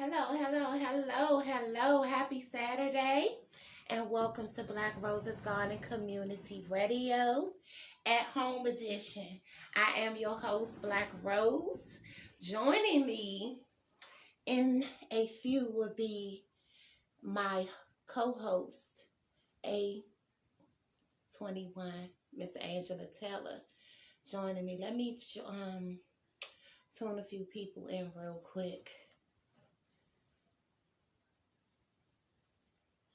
Hello, hello, hello, hello. Happy Saturday and welcome to Black Roses Garden Community Radio at Home Edition. I am your host, Black Rose. Joining me in a few will be my co-host, A21, Miss Angela Taylor. Joining me. Let me tune a few people in real quick.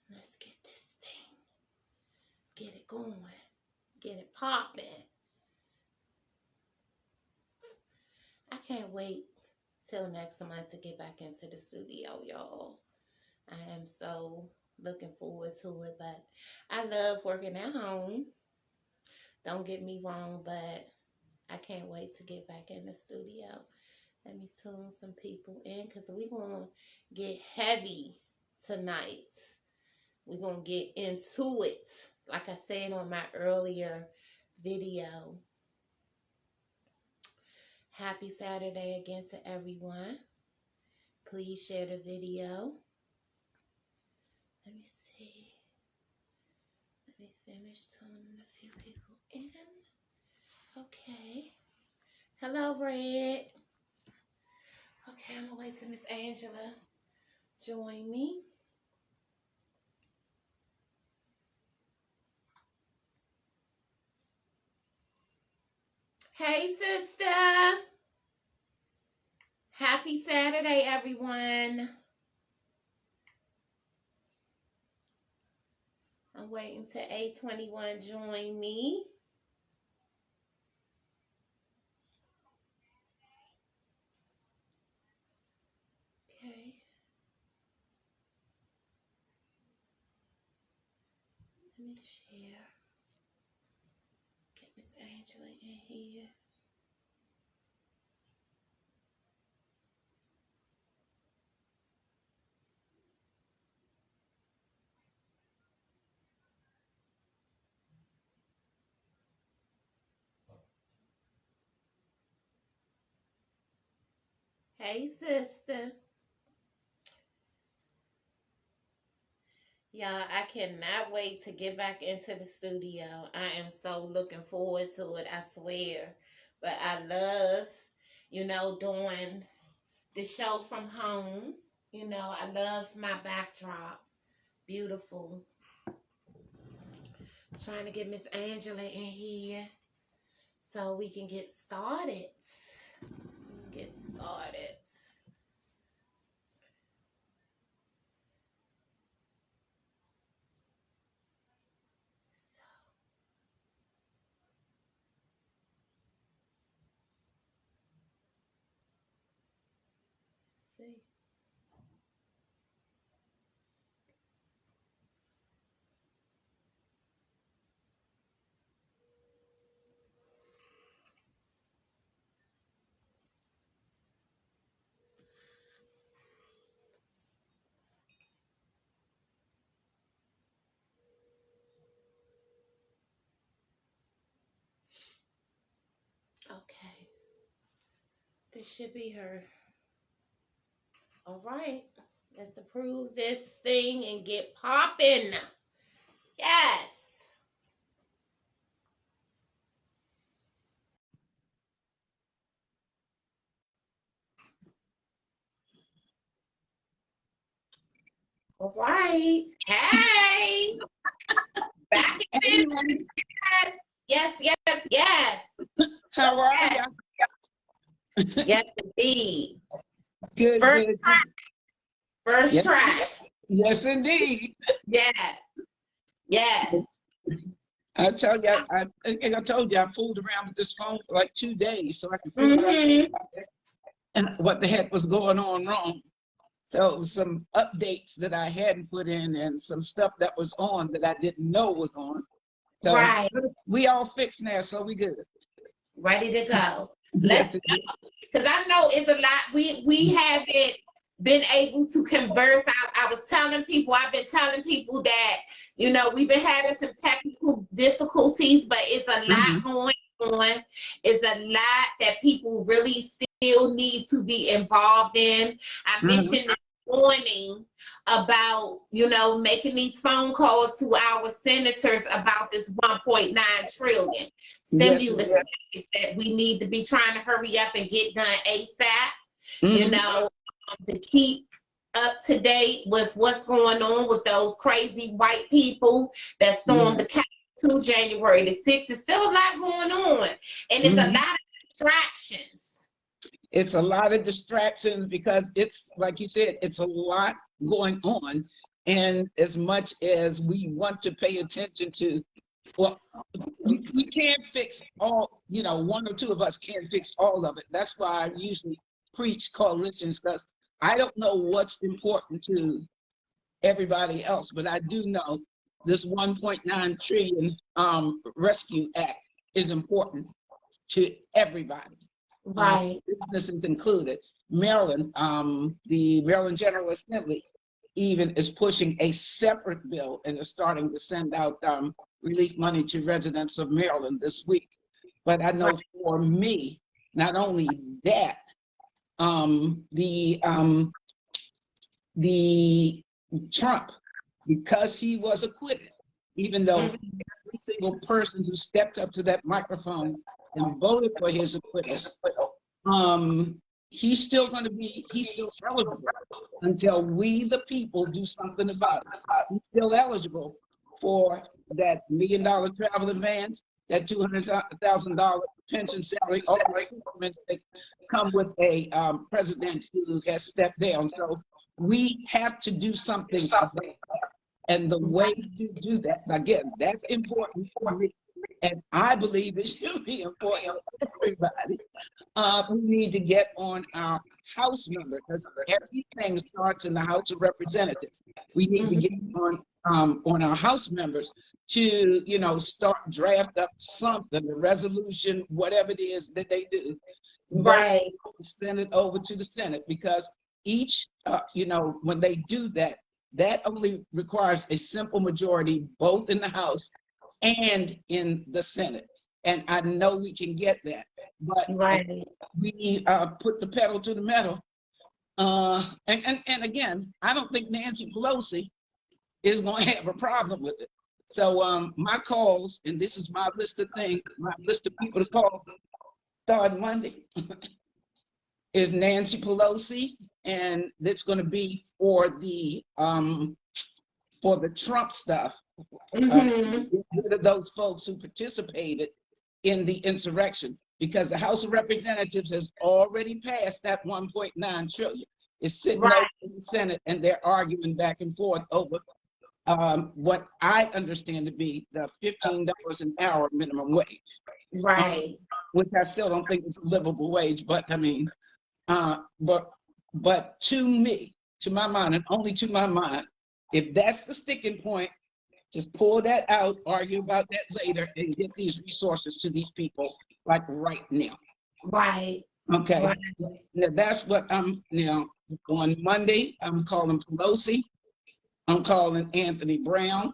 Let's get this thing, get it going, get it popping. I can't wait till next month to get back into the studio, y'all. I am so looking forward to it, but I love working at home. Don't get me wrong, but I can't wait to get back in the studio. Let me tune some people in because we're going to get heavy tonight. We're going to get into it. Like I said on my earlier video. Happy Saturday again to everyone. Please share the video. Let me see. Let me finish tuning a few people in. Okay. Hello, Red. Okay, I'm going to wait till Miss Angela join me. Hey, sister. Happy Saturday, everyone. I'm waiting to A21 join me. Okay. Let me share. Get Miss Angela in here. Hey, sister. Yeah, I cannot wait to get back into the studio. I am so looking forward to it, I swear. But I love, doing the show from home. I love my backdrop. Beautiful. Trying to get Miss Angela in here so we can get started. So, let's see. Okay. This should be her. All right. Let's approve this thing and get popping. Yes. All right. Hey. Back in business. Yes, yes, yes, yes. How are Yes. you? Yes, indeed. Good, First good. try. First Yes. try. Yes, indeed. Yes. Yes. I tell you, I think I told you I fooled around with this phone for like 2 days so I could figure Mm-hmm. out and what the heck was going on wrong. So it was some updates that I hadn't put in and some stuff that was on that I didn't know was on. So Right. we all fixed now, so we good. Ready to go. Yes, Let's go. Because I know it's a lot. We haven't been able to converse. I was telling people, I've been telling people that, we've been having some technical difficulties, but it's a lot going on. It's a lot that people really still need to be involved in. I mentioned this warning about, you know, making these phone calls to our senators about this 1.9 trillion Yes. stimulus package that we need to be trying to hurry up and get done ASAP, you Mhm. know, to keep up to date with what's going on with those crazy white people that stormed the Capitol January the 6th. It's still a lot going on, and it's a Mhm. lot of distractions. It's a lot of distractions because it's like you said, it's a lot going on. And as much as we want to pay attention to, well, we can't fix all, you know, one or two of us can't fix all of it. That's why I usually preach coalitions, because I don't know what's important to everybody else, but I do know this 1.9 trillion rescue act is important to everybody, Right. businesses included. Maryland, the Maryland General Assembly even is pushing a separate bill and is starting to send out relief money to residents of Maryland this week. But I know for me, not only that, the Trump, because he was acquitted, even though every single person who stepped up to that microphone and voted for his acquittal, he's still eligible until we, the people, do something about it. He's still eligible for that $1 million travel advance, that $200,000 pension salary, all the improvements that come with a president who has stepped down. So we have to do something about it. And the way to do that, again, that's important for me. And I believe it should be important for everybody. We need to get on our House members, because everything starts in the House of Representatives. We need to get on our House members to, you know, start draft up something, a resolution, whatever it is that they do. Right. Send it over to the Senate, because each, you know, when they do that, that only requires a simple majority, both in the House and in the Senate. And I know we can get that, but we put the pedal to the metal. And again, I don't think Nancy Pelosi is going to have a problem with it. So my calls, and this is my list of things, my list of people to call starting Monday, is Nancy Pelosi, and it's going to be for the Trump stuff. Get rid of those folks who participated in the insurrection, because the House of Representatives has already passed that 1.9 trillion. It's sitting over in the Senate, and they're arguing back and forth over what I understand to be the $15 an hour minimum wage. Right. Which I still don't think is a livable wage, but I mean, but to me, to my mind, and only to my mind, if that's the sticking point, just pull that out, argue about that later, and get these resources to these people, like right now. Right. Okay. Right. Now that's what I'm now. On Monday, I'm calling Pelosi. I'm calling Anthony Brown,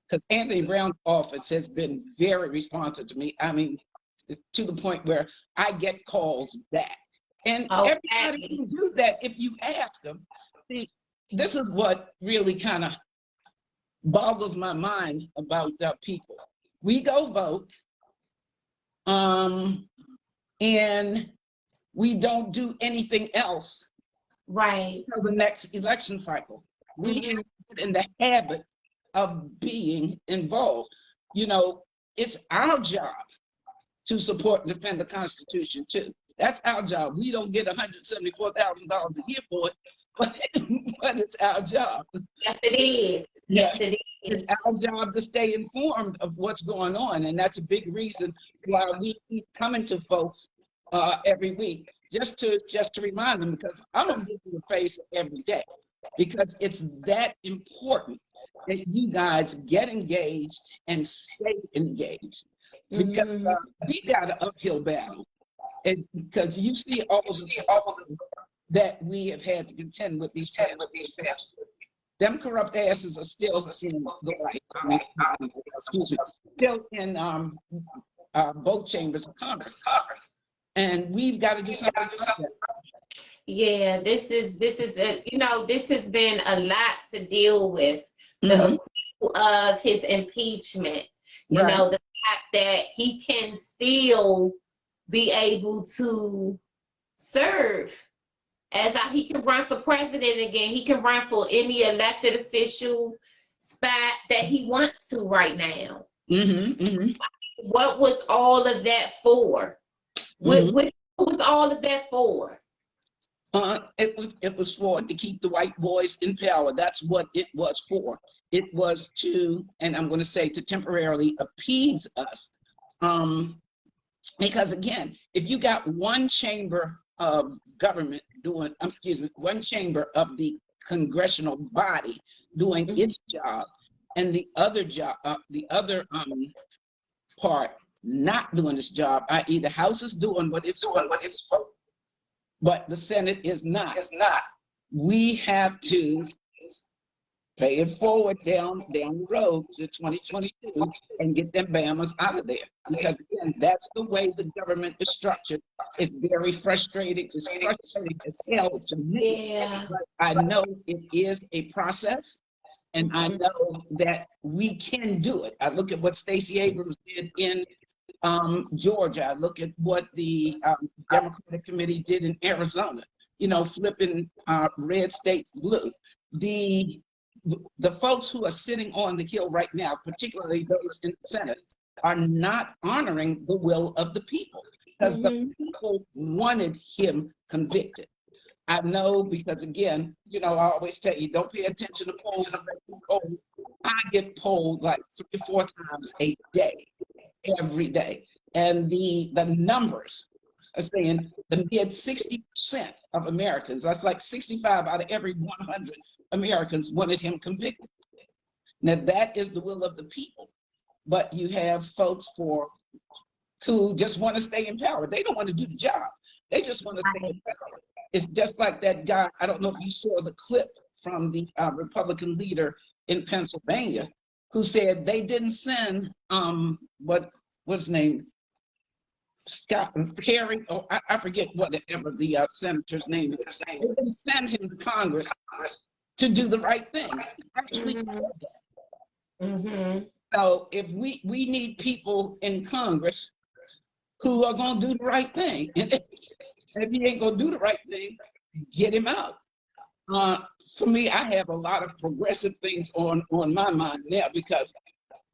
because Anthony Brown's office has been very responsive to me. I mean, to the point where I get calls back. And everybody can do that if you ask them. See, this is what really kind of boggles my mind about people. We go vote, and we don't do anything else until the next election cycle. We have to get in the habit of being involved. You know, it's our job to support and defend the Constitution too. That's our job. We don't get $174,000 a year for it, but it's our job. Yes, it is. Yes, it is. It's our job to stay informed of what's going on, and that's a big reason why we keep coming to folks every week, just to remind them, because I'm gonna give you a face every day, because it's that important that you guys get engaged and stay engaged, because we got an uphill battle. It's because you see all the that we have had to contend with these past. Them corrupt asses are still in the White House, excuse me, still in both chambers of Congress. And we've got to do something about that. Yeah, this is a, this has been a lot to deal with. The Hmm. approval of his impeachment, Right. the fact that he can still be able to serve he can run for president again. He can run for any elected official spot that he wants to right now. Hmm. Hmm. What was all of that for? Hmm. What was all of that for? It was for to keep the white boys in power. That's what it was for. It was to, and I'm going to say to temporarily appease us. Um, because again, if you got one chamber of government doing, excuse me, one chamber of the congressional body doing Mhm. its job, and the other part not doing its job, i.e., the House is doing what it's supposed, but the Senate is not. We have to pay it forward down the road to 2022 and get them Bamas out of there. Because again, that's the way the government is structured. It's very frustrating. It's frustrating as hell to me. Yeah. But I know it is a process, and I Mhm. know that we can do it. I look at what Stacey Abrams did in Georgia. I look at what the Democratic Committee did in Arizona. Flipping red states blue. The the folks who are sitting on the Hill right now, particularly those in the Senate, are not honoring the will of the people because the Mhm. people wanted him convicted. I know because again, I always tell you, don't pay attention to polls. I get polled like 3 or 4 times a day, every day. And the numbers are saying the mid 60% of Americans, that's like 65 out of every 100 Americans wanted him convicted. Now that is the will of the people. But you have folks who just want to stay in power. They don't want to do the job. They just want to stay in power. It's just like that guy. I don't know if you saw the clip from the Republican leader in Pennsylvania who said they didn't send what's his name, Scott Perry, or I forget whatever the senator's name is. They didn't send him to Congress to do the right thing. He actually said Mhm. that. Mhm. So if we need people in Congress who are going to do the right thing, and if he ain't going to do the right thing, get him out. Uh, for me, I have a lot of progressive things on my mind now because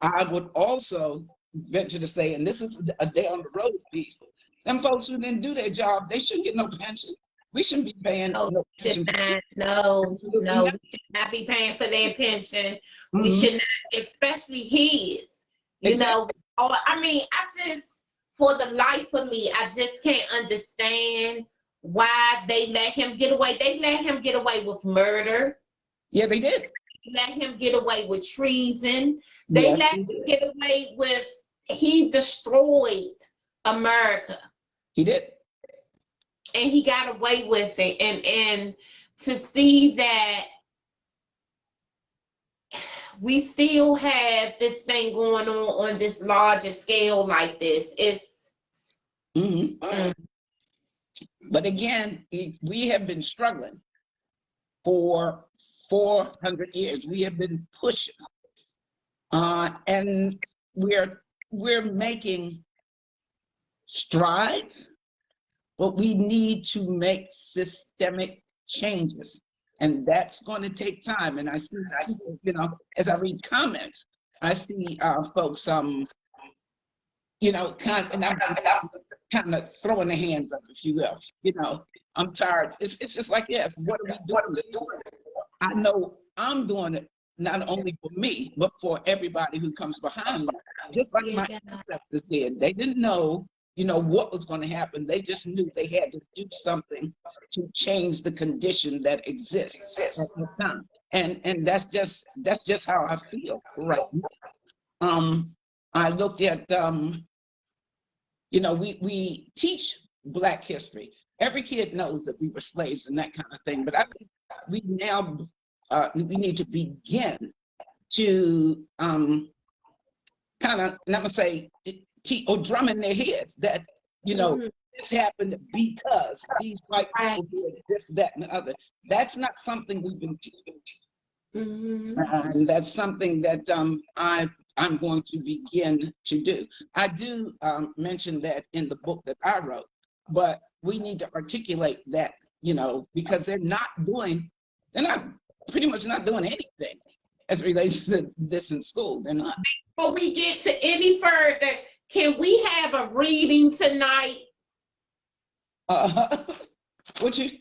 I would also venture to say, and this is a down the road piece, some folks who didn't do their job, they shouldn't get no pension. We shouldn't be paying No, no we should pension for them. not. No, Absolutely no, not. we should not be paying for their pension. We Mhm. should not, especially his. You know, Exactly. I mean, for the life of me, I just can't understand why they let him get away. They let him get away with murder. Yeah, they did. Let him get away with treason. They Yes, let he him did. get away with, he destroyed America He did. and he got away with it. And to see that we still have this thing going on this larger scale like this, it's Hmm. mm, But again, we have been struggling for 400 years. We have been pushing, and we're making strides, but we need to make systemic changes. And that's going to take time. And I see people, as I read comments, I see folks, and I'm kind of throwing the hands up, if you will. I'm tired. It's just like, yes, what are we doing this for? I know I'm doing it not only for me, but for everybody who comes behind me. Just like my yeah. ancestors did. They didn't know, what was going to happen. They just knew they had to do something to change the condition that exists at that time. And that's just how I feel right now. I looked at we teach Black history. Every kid knows that we were slaves and that kind of thing. But I think we now we need to begin to kind of, and I'm gonna say, or drum in their heads that Mhm. this happened because these white Right. people did this, that, and the other. That's not something we've been teaching. And that's something that I'm going to begin to do. I do mention that in the book that I wrote, but we need to articulate that, you know, because they're not pretty much not doing anything as it relates to this in school. They're not. Before we get to any further, can we have a reading tonight? What you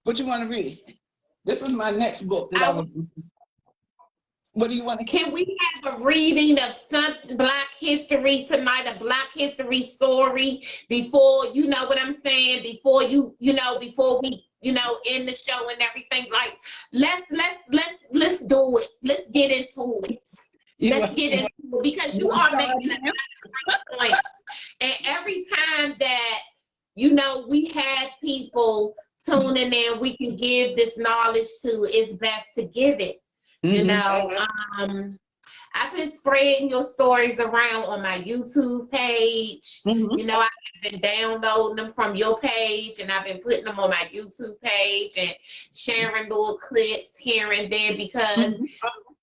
want to read? This is my next book that I was. What do you want to? Can we have a reading of some Black history tonight, a Black history story before, you know what I'm saying, before before we, end the show and everything? Like, let's do it. Let's get into it. Let's get into it, because you are making a lot of points. And every time that, we have people tuning in, we can give this knowledge to, it's best to give it. I've been spreading your stories around on my YouTube page. I've been downloading them from your page, and I've been putting them on my YouTube page and sharing little clips here and there, because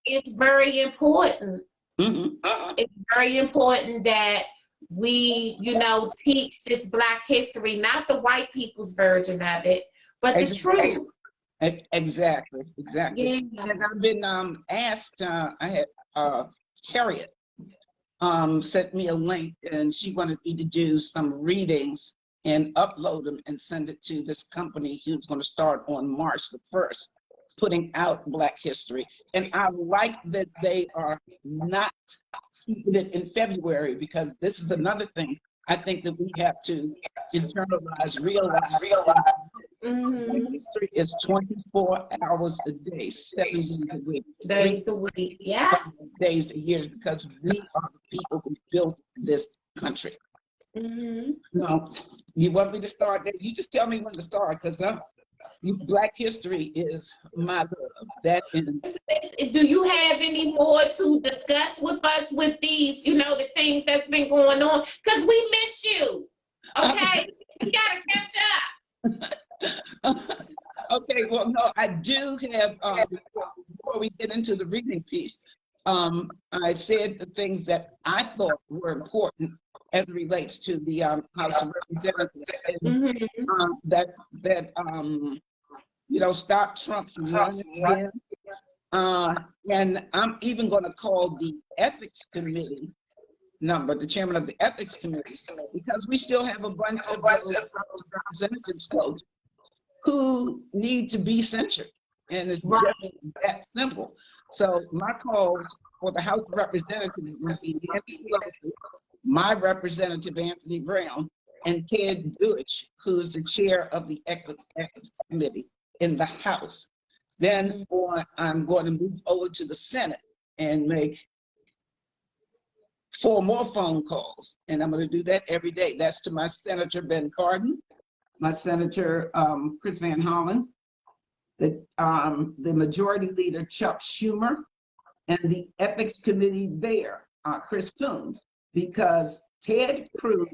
it's very important. It's very important that we, teach this Black history, not the white people's version of it, but the truth. Exactly. Yeah. And I've been asked, I had Harriet sent me a link, and she wanted me to do some readings and upload them and send it to this company who's going to start on March the 1st, putting out Black history. And I like that they are not keeping it in February, because this is another thing I think that we have to internalize, realize. History is 24 hours a day, 7 days a week. Days a week, yeah. Days a year, because we are the people who built this country. No, you want me to start there? You just tell me when to start, because Black history is my love. That is. Do you have any more to discuss with us with these, the things that's been going on? Because we miss you. Okay, we gotta catch up. Okay, well, no, I do have, before we get into the reading piece, I said the things that I thought were important as it relates to the House of Representatives, that stop Trump from running again. And I'm even going to call the ethics committee the chairman of the ethics committee, because we still have a bunch of representatives, folks, who need to be censured. And it's just that simple. So my calls for the House of Representatives will be Nancy Pelosi, my representative Anthony Brown, and Ted Deutsch, who is the chair of the ethics committee in the House. Then I'm going to move over to the Senate and make 4 more phone calls, and I'm going to do that every day. That's to my Senator Ben Cardin, my Senator Chris Van Hollen, the Majority Leader Chuck Schumer, and the Ethics Committee there, Chris Coons, because Ted Cruz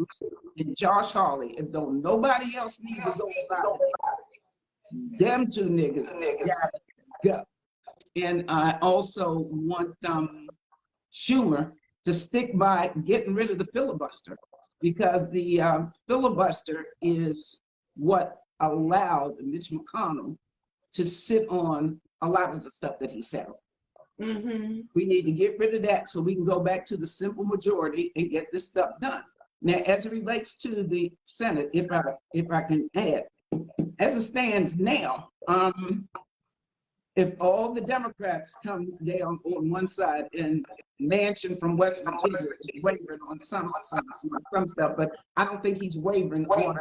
and Josh Hawley, if don't nobody else needs to go about it, them 2 niggas gotta go. And I also want Schumer to stick by getting rid of the filibuster, because the filibuster is what allowed Mitch McConnell to sit on a lot of the stuff that he settled. We need to get rid of that so we can go back to the simple majority and get this stuff done. Now, as it relates to the Senate, if I can add, as it stands now, if all the Democrats come down on one side, and Manchin from West Virginia is wavering on some stuff, but I don't think he's wavering on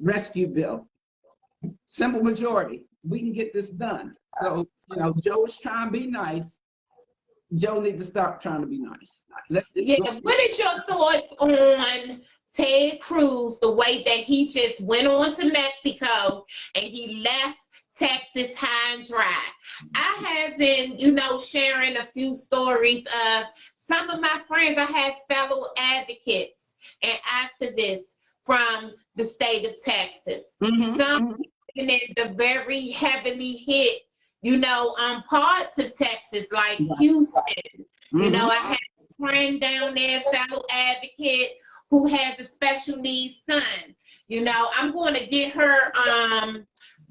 rescue bill. Simple majority, we can get this done. So, Joe is trying to be nice. Joe needs to stop trying to be nice. What is your thoughts on Ted Cruz, the way that he just went on to Mexico and he left Texas high and dry? I have been, sharing a few stories of some of my friends. I had fellow advocates and activists from the state of Texas. Mm-hmm. Some in the very heavily hit, parts of Texas, like Houston. Mm-hmm. I have a friend down there, fellow advocate, who has a special needs son. I'm going to get her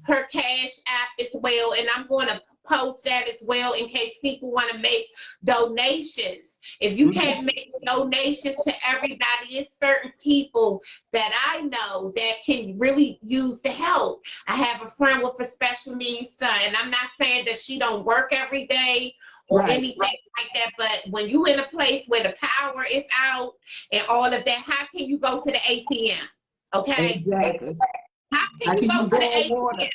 her Cash App as well, and I'm going to post that as well in case people want to make donations. If you can't make donations to everybody, it's certain people that I know that can really use the help. I have a friend with a special needs son, and I'm not saying that she don't work every day or anything like that, but when you in a place where the power is out and all of that, how can you go to the ATM? Okay? Exactly. How can you go to the ATM? Water?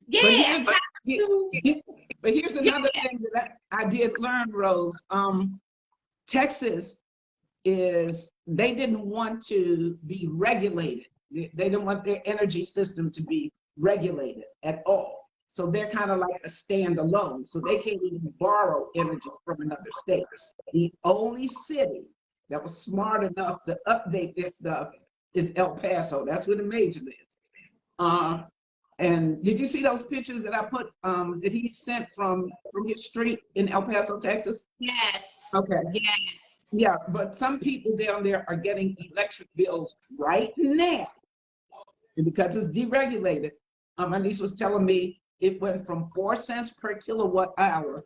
Yeah. But here's another thing that I did learn, Rose. Texas they didn't want to be regulated. They didn't want their energy system to be regulated at all. So they're kind of like a standalone. So they can't even borrow energy from another state. The only city that was smart enough to update this stuff is El Paso. That's where the major lives. And did you see those pictures that I put, that he sent from his street in El Paso, Texas? Yes. Okay. Yes. Yeah, but some people down there are getting electric bills right now. And because it's deregulated, my niece was telling me it went from 4 cents per kilowatt hour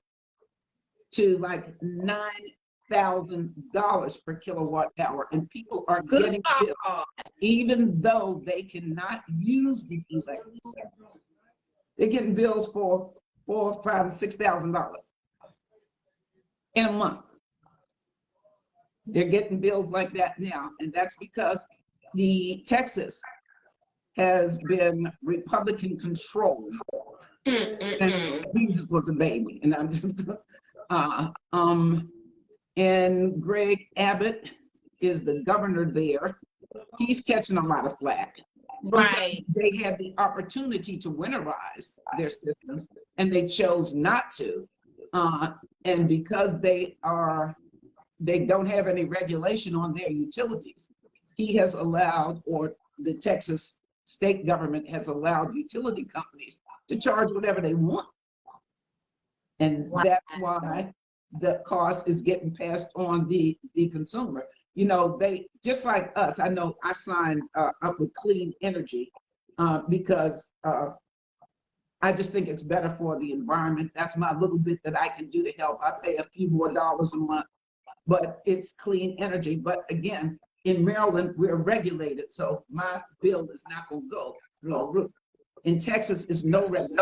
to like $9,000 per kilowatt hour. And people are getting bills, even though they cannot use the electricity. They're getting bills for $4,000, $5,000, $6,000 in a month. They're getting bills like that now, and that's because the Texas has been Republican controlled. And Jesus was a baby, and I'm just and Greg Abbott is the governor there. He's catching a lot of flack. Right. They had the opportunity to winterize their system, and they chose not to. And because they don't have any regulation on their utilities, he has allowed, or the Texas state government has allowed utility companies to charge whatever they want. And that's why the cost is getting passed on the consumer. They, just like us, I know I signed up with clean energy because I just think it's better for the environment. That's my little bit that I can do to help. I pay a few more dollars a month, but it's clean energy. But again, in Maryland, we're regulated, so my bill is not going to go through the roof. In Texas, it's no regulation.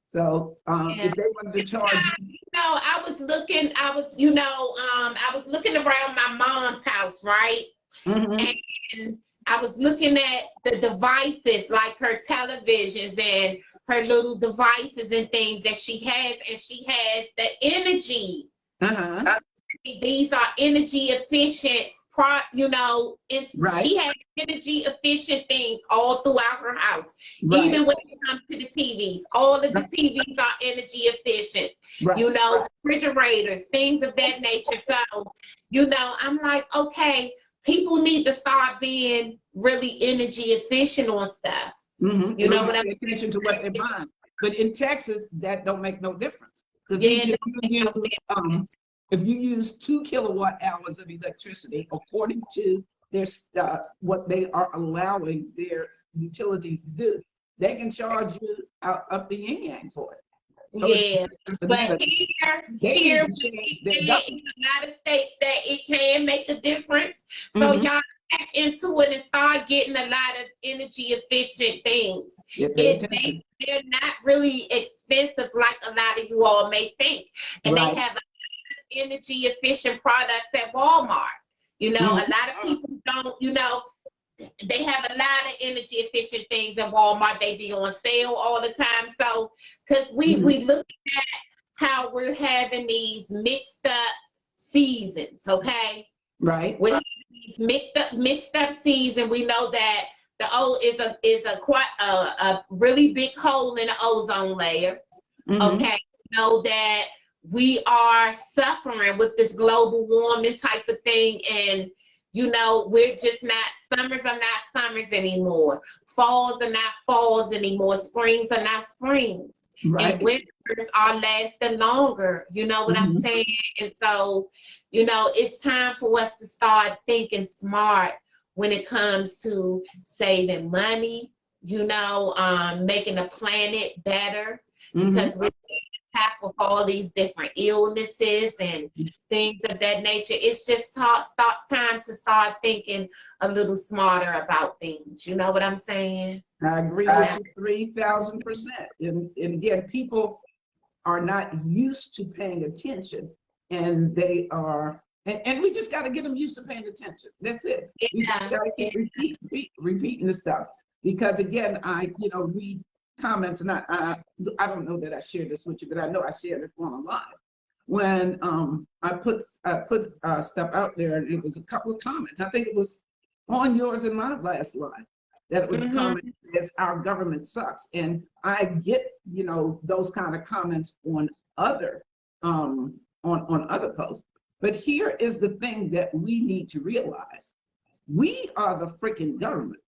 So if they wanted to charge I was looking around my mom's house, right? And I was looking at the devices, like her televisions and her little devices and things that she has, and she has the energy. These are energy efficient, she has energy efficient things all throughout her house. Even when it comes to the TVs, all of the TVs are energy efficient. Refrigerators, things of that nature. So, I'm like, okay, people need to start being really energy efficient on stuff. You know what I mean? Pay attention to what they're buying. But in Texas, that don't make no difference. Because if you use 2 kilowatt hours of electricity, according to their what they are allowing their utilities to do, they can charge you up the yin yang for it. So but here in a lot of states that it can make a difference. So y'all back into it and start getting a lot of energy efficient things. They're not really expensive like a lot of you all may think, and they have energy efficient products at Walmart. A lot of people don't, they have a lot of energy efficient things at Walmart. They be on sale all the time. So, because we look at how we're having these mixed up seasons, okay? Right. With these mixed up season, we know that the O is a really big hole in the ozone layer. Okay, we know that we are suffering with this global warming type of thing, and You know, we're just not, summers are not summers anymore. Falls are not falls anymore. Springs are not springs. And Right. winters are lasting longer. You know what I'm Mhm. saying? And so, you know, it's time for us to start thinking smart when it comes to saving money, you know, making the planet better, Mhm. because we're packed with all these different illnesses and things of that nature. It's just time to start thinking a little smarter about things. You know what I'm saying? I agree with you 3,000%. And again, people are not used to paying attention, and they are, and we just got to get them used to paying attention. That's it. We just Yeah. got to keep repeating the stuff, because again, I read comments, and I don't know that I shared this with you, but I know I shared it on a live when I put stuff out there, and it was a couple of comments. I think it was on yours and my last live, that it was a Mhm. comment as our government sucks. And I get, those kind of comments on other on other posts. But here is the thing that we need to realize. We are the freaking government.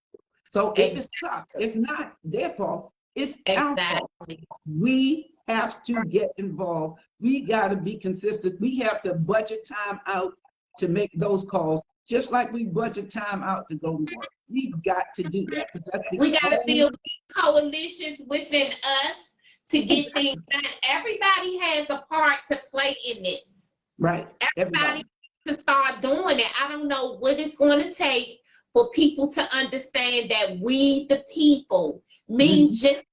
So if it sucks, Exactly. it's not their fault, it's our fault. Exactly. We have to get involved. We got to be consistent. We have to budget time out to make those calls, just like we budget time out to go to work. We've got to do that, because that's the We got to only build coalitions within us to get things done. Everybody has a part to play in this. right. Everybody Everybody. to start doing it. I don't know what it's going to take for people to understand that we the people Mhm. means just,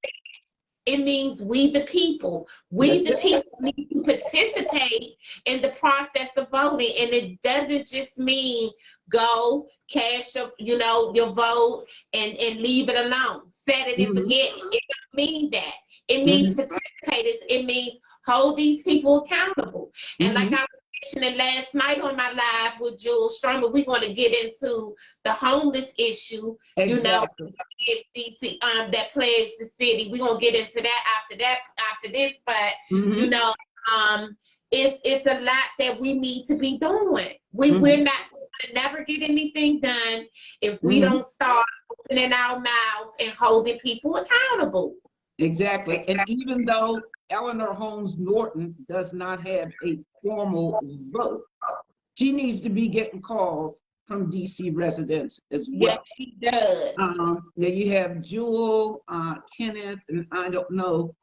it means we the people. We That's the it. people need to participate in the process of voting. And it doesn't just mean go cash up, you know, your vote and leave it alone. Set it and Mhm. forget it. It don't mean that. It means Mhm. participate. It means hold these people accountable. And like Mhm. I was mentioning last night on my live with Jules Stromer, we're going to get into the homeless issue, you know, Exactly. that plagues the city. We're gonna get into that after this, but you Mhm. know, um, it's a lot that we need to be doing. We're Mhm. not gonna never get anything done if we Mhm. don't start opening our mouths and holding people accountable. Exactly. And even though Eleanor Holmes Norton does not have a formal vote, she needs to be getting calls from DC residents as Yes, well. she does. There you have Jewel, Kenneth, and I don't know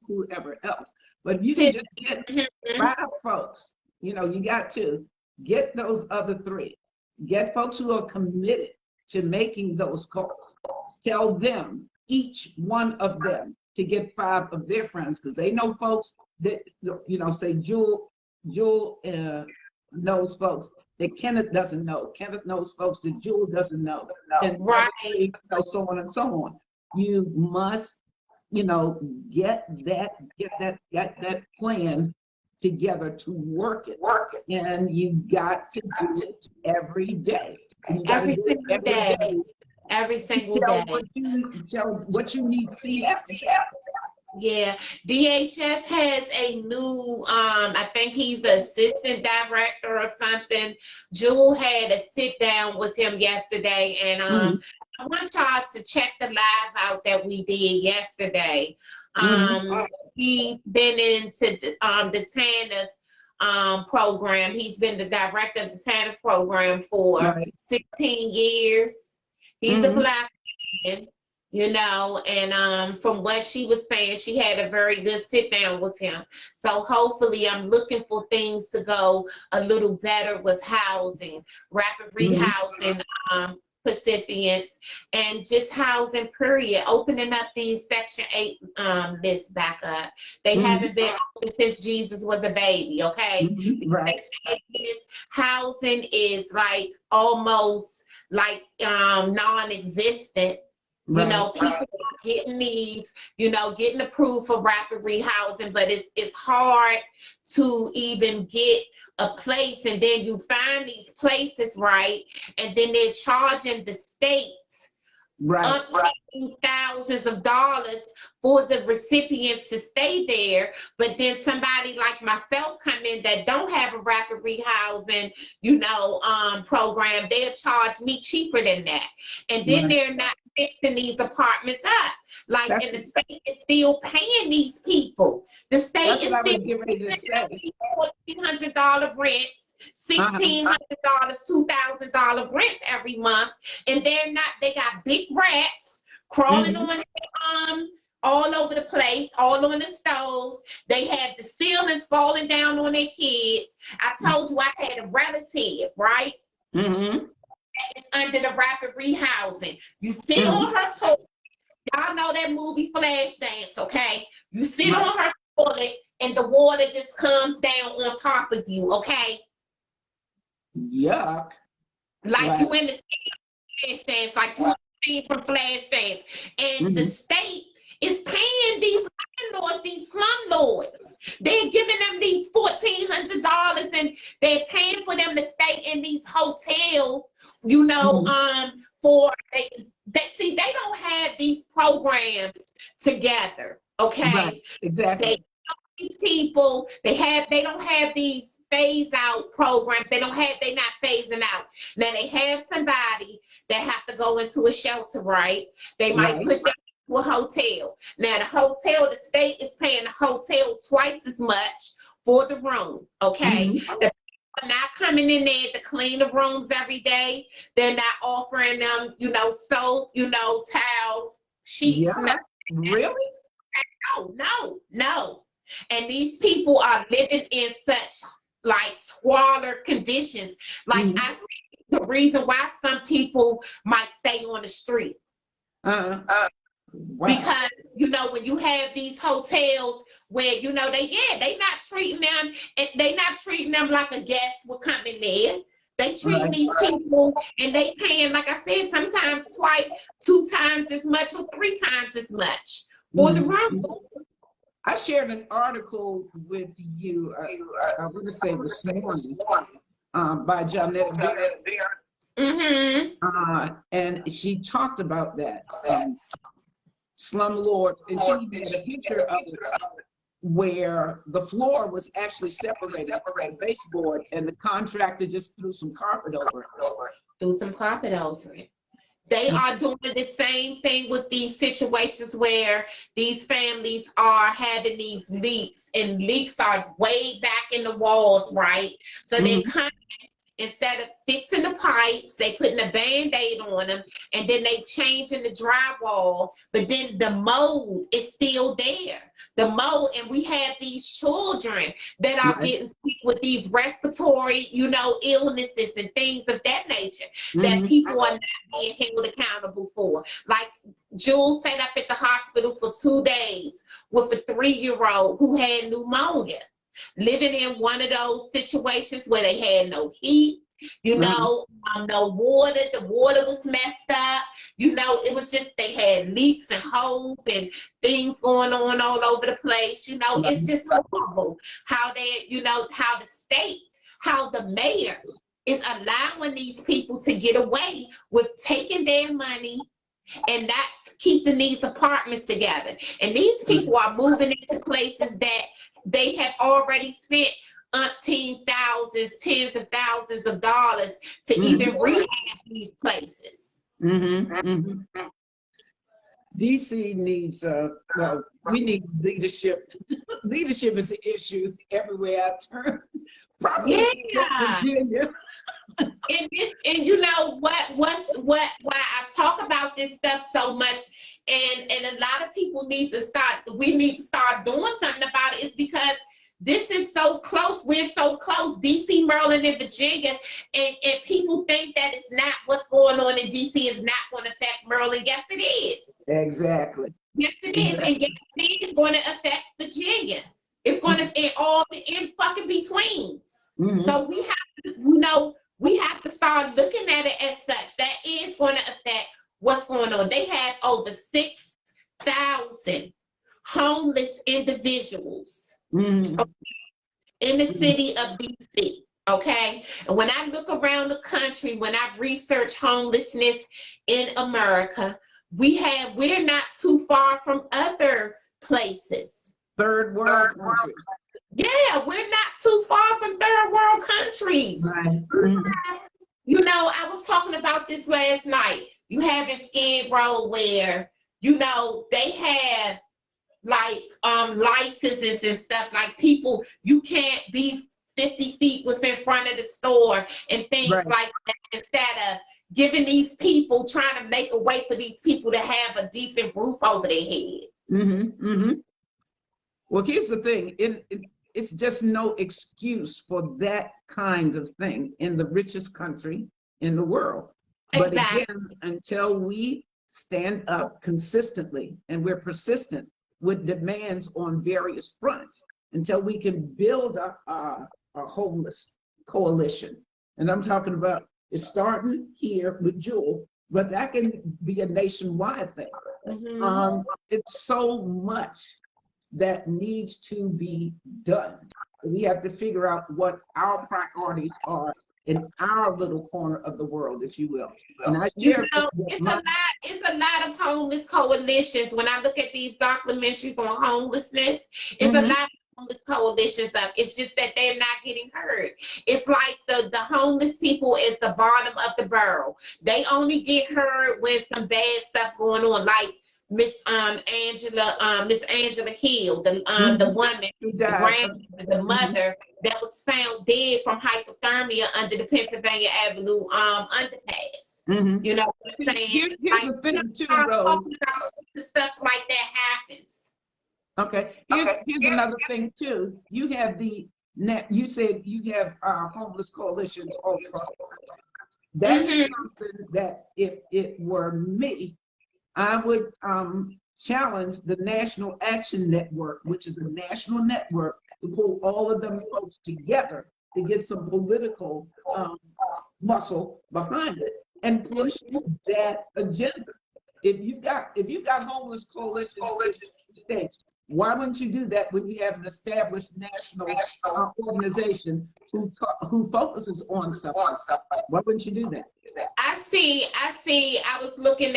whoever else. But if you can just get Mhm. 5 folks, you got to get those other 3. Get folks who are committed to making those calls. Tell them, each one of them, to get 5 of their friends, because they know folks that, say Jewel knows folks that Kenneth doesn't know. Kenneth knows folks that Jewel doesn't know. And the other Right. 3, so on and so on. You must, get that plan together to work it. And you got to do it every day. And you got to Every do it single every day. day. Every single Tell day. what you need to see happen. Yeah, DHS has a new, I think he's the assistant director or something. Jewel had a sit down with him yesterday, and Mhm. I want y'all to check the live out that we did yesterday. Mhm. He's been into the TANF program. He's been the director of the TANF program for Right. 16 years. He's a Mhm. Black man, you know, and from what she was saying, she had a very good sit down with him. So hopefully I'm looking for things to go a little better with housing, rapid Mhm. rehousing recipients, and just housing period, opening up these Section 8 lists back up. They Mhm. haven't been open since Jesus was a baby, okay? Mhm. The Right. Section 8 list, housing is like almost like non-existent. You Right. know, people are getting these, you know, getting approved for rapid rehousing, but it's hard to even get a place, and then you find these places, right, and then they're charging the state Right. Thousands of dollars for the recipients to stay there, but then somebody like myself come in that don't have a rapid rehousing, program, they'll charge me cheaper than that. And then Right. they're not fixing these apartments up. Like, That's, and the state is still paying these people. The state that's is what I was still getting ready to say. $1,400 rents, $1,600, $2,000 rents every month, and they got big rats crawling on all over the place, all on the stoves. They had the ceilings falling down on their kids. I told you I had a relative, right? It's under the rapid rehousing. You sit on her toilet. Y'all know that movie Flashdance, okay? You sit on her toilet and the water just comes down on top of you, okay? Yuck. Like you in the Flashdance, like you seen from Flashdance. And the state is paying these landlords, these slumlords. They're giving them these $1,400 and they're paying for them to stay in these hotels, they don't have these programs together, okay? Right. Exactly. These people, they don't have these phase out programs. They're not phasing out. Now they have somebody that have to go into a shelter, right? They might put them into a hotel. Now the state is paying the hotel twice as much for the room, okay? The people are not coming in there to clean the rooms every day. They're not offering them, soap, towels, sheets. Yeah. Really? No. And these people are living in such like squalor conditions. Like I see the reason why some people might stay on the street. Wow. Because when you have these hotels where they not treating them, and they not treating them like a guest would come in there. They treating these people and they paying, like I said, sometimes twice, 2 times as much or 3 times as much for the room. I shared an article with you, I want to say this morning, by Janetta Beer. And she talked about that slumlord, and she even had a picture of it where the floor was actually separated from the baseboard, and the contractor just threw some carpet over it. They are doing the same thing with these situations where these families are having these leaks, and leaks are way back in the walls, right? So they come, instead of fixing the pipes, they putting a Band-Aid on them, and then they changing the drywall, but then the mold is still there. The mold, and we have these children that are getting sick with these respiratory, illnesses and things of that nature that people are not being held accountable for. Like Jules sat up at the hospital for 2 days with a 3-year-old who had pneumonia, living in one of those situations where they had no heat, no water. The water was messed up. It was just, they had leaks and holes and things going on all over the place. It's just horrible how how the state, how the mayor is allowing these people to get away with taking their money and not keeping these apartments together. And these people are moving into places that they have already spent umpteen thousands, tens of thousands of dollars to even rehab these places. DC needs, we need leadership. Leadership is an issue everywhere I turn. Probably Virginia. And why I talk about this stuff so much, and a lot of people we need to start doing something about it, is because this is so close. We're so close, DC, Maryland, and Virginia, and people think that it's not, what's going on in DC is not going to affect Maryland. Yes, it is. Exactly. Yes, it is. And yes, it is going to affect Virginia. It's going to, in all the in fucking betweens. So we have to start looking at it as such. That is going to affect what's going on. They have over 6,000 homeless individuals in the city of DC. Okay, and when I look around the country, when I research homelessness in America, we're not too far from other places. Third world countries. Yeah, we're not too far from third world countries. Right. You know, I was talking about this last night. You have in Skid Row where, you know, they have like licenses and stuff, like people, you can't be 50 feet within front of the store and things Right. like that, instead of giving these people, trying to make a way for these people to have a decent roof over their head. Well, here's the thing. It's just no excuse for that kind of thing in the richest country in the world. But Exactly. again, until we stand up consistently and we're persistent with demands on various fronts, until we can build a homeless coalition. And I'm talking about it's starting here with Jewel, but that can be a nationwide thing. It's so much that needs to be done. We have to figure out what our priorities are in our little corner of the world, if you will. And I You share know, it's a lot of homeless coalitions. When I look at these documentaries on homelessness, it's a lot of homeless coalitions up. It's just that they're not getting heard. It's like the homeless people is the bottom of the barrel. They only get heard when some bad stuff going on, like Miss Angela Hill, the woman, the mother that was found dead from hypothermia under the Pennsylvania Avenue underpass. You know what I'm saying? Here's the thing too, though. Stuff like that happens. Okay. Here's another thing too. You have you said you have homeless coalitions all across. That's something that if it were me, I would challenge the National Action Network, which is a national network, to pull all of them folks together to get some political muscle behind it and push that agenda. If you've got homeless coalitions in states, why wouldn't you do that when you have an established national organization who focuses on stuff? Why wouldn't you do that? I see. I was looking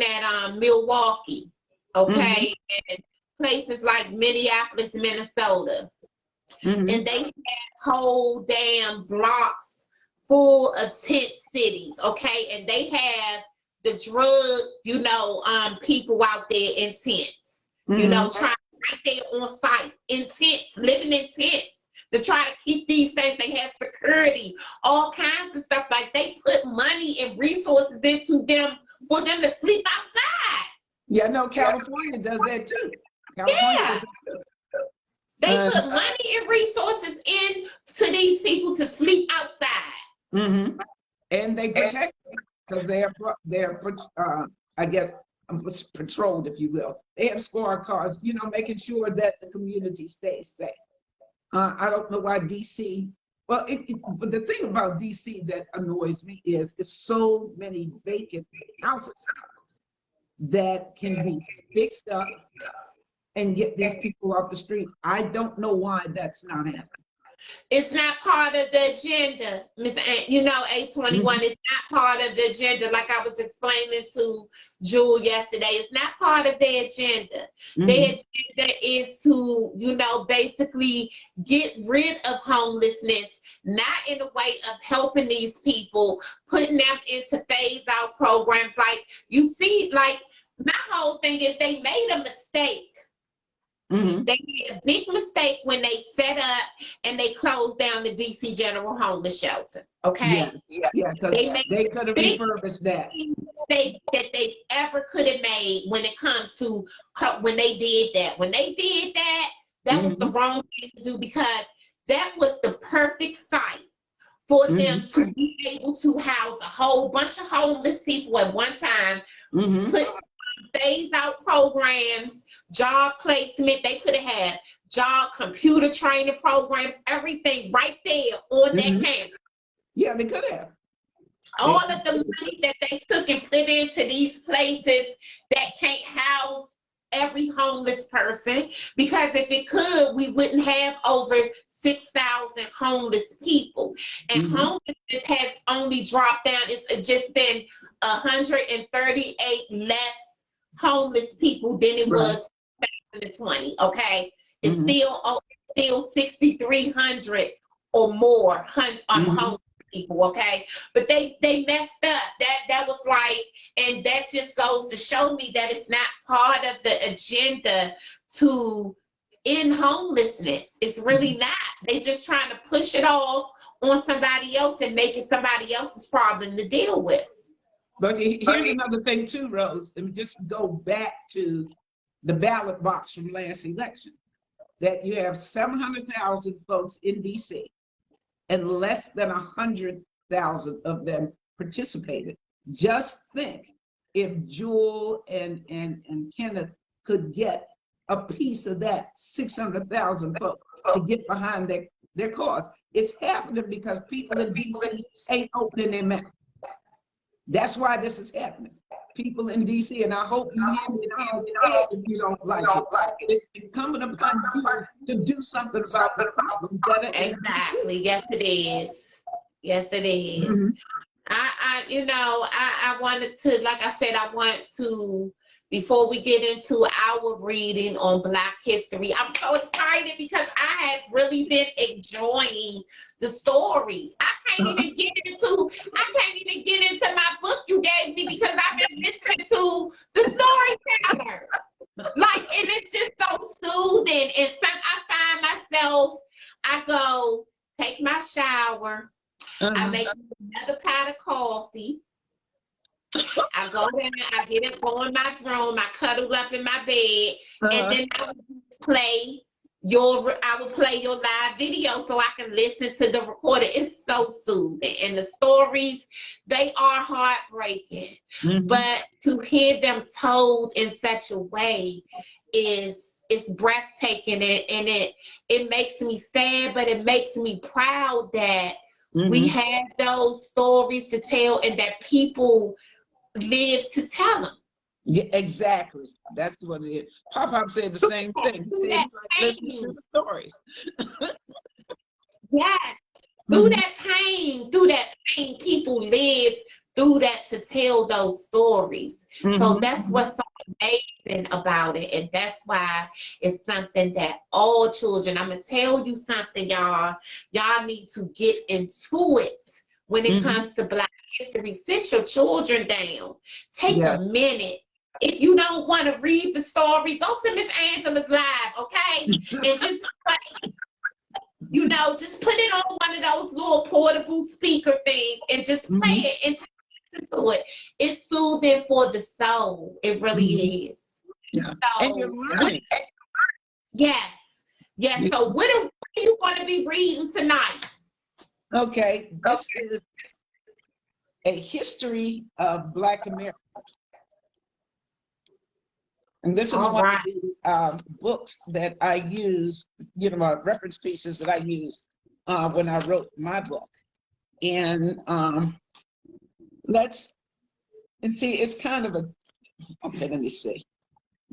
at Milwaukee, okay, and places like Minneapolis, Minnesota, and they have whole damn blocks full of tent cities, okay, and they have the drug, people out there in tents, trying right there on site in tents, living in tents to try to keep these things. They have security, all kinds of stuff. Like they put money and resources into them for them to sleep outside. Yeah, no, California does that too. They put money and resources in to these people to sleep outside. And they protect them because they're I guess patrolled, if you will. They have squad cars, making sure that the community stays safe. I don't know why DC. Well, but the thing about DC that annoys me is it's so many vacant houses that can be fixed up and get these people off the street. I don't know why that's not happening. It's not part of the agenda, Miss. A21 is not part of the agenda. Like I was explaining to Jewel yesterday, it's not part of their agenda. Their agenda is to, basically get rid of homelessness, not in a way of helping these people, putting them into phase out programs. Like you see, like my whole thing is they made a mistake. They made a big mistake when they set up and they closed down the DC General Homeless Shelter. Okay. Yeah, because they could have refurbished that. Mistake that they ever could have made when it comes to when they did that. When they did that, that was the wrong thing to do, because that was the perfect site for them to be able to house a whole bunch of homeless people at one time. Put phase out programs, job placement. They could have had job computer training programs, everything right there on that campus. Yeah, they could have. All of the money that they took and put into these places that can't house every homeless person, because if it could, we wouldn't have over 6,000 homeless people. And homelessness has only dropped down. It's just been 138 less homeless people than it Right. was 2020. Okay, it's Mhm. still 6,300 or more Mhm. homeless people. Okay, but they messed up. That was like, and that just goes to show me that it's not part of the agenda to end homelessness. It's really not. They just trying to push it off on somebody else and make it somebody else's problem to deal with. But here's another thing too, Rose. Let me just go back to the ballot box from last election. That you have 700,000 folks in DC, and less than 100,000 of them participated. Just think if Jewel and Kenneth could get a piece of that 600,000 folks to get behind their cause. It's happening because people in DC ain't opening their mouth. That's why this is happening. People in DC, and I hope you hear me now if you don't like it. It's incumbent upon you to do something about the problems that are in DC. Exactly. Yes, it is. Yes, it is. Mhm. I wanted to, like I said, I want to, before we get into our reading on Black history, I'm so excited because I have really been enjoying the stories. I can't even get into my book you gave me because I've been listening to the storyteller. Like, and it's just so soothing. And I find myself, I go take my shower, I Uh-huh. make another pot of coffee. I go down, I get up, go in my room, I cuddle up in my bed, and Uh-huh. then I will play your live video so I can listen to the recording. It's so soothing. And the stories, they are heartbreaking. Mhm. But to hear them told in such a way is breathtaking, and it makes me sad, but it makes me proud that we Mhm. have those stories to tell and that people live to tell them. Yeah, exactly. That's what it is. Pop said the same thing. He Through said that he liked listening to pain, the stories. yes, Mhm. through that pain, people live through that to tell those stories. So Mhm. that's what's so amazing about it. And that's why it's something that all children, I'm going to tell you something, y'all. Y'all need to get into it when it Mhm. comes to Black history. Sit your children down. Take Yeah. a minute. If you don't want to read the story, go to Miss Angela's live, okay? And just put it on one of those little portable speaker things and just play Mhm. it and listen to it. It's soothing for the soul. It really Mhm. is. Yeah. And you're So, learning. yes. Yes. You- So, what are you going to be reading tonight? Okay, this is a history of Black America. And this is All one of right. the books that I use, reference pieces that I use when I wrote my book. And let's, and see, it's kind of a, okay, let me see.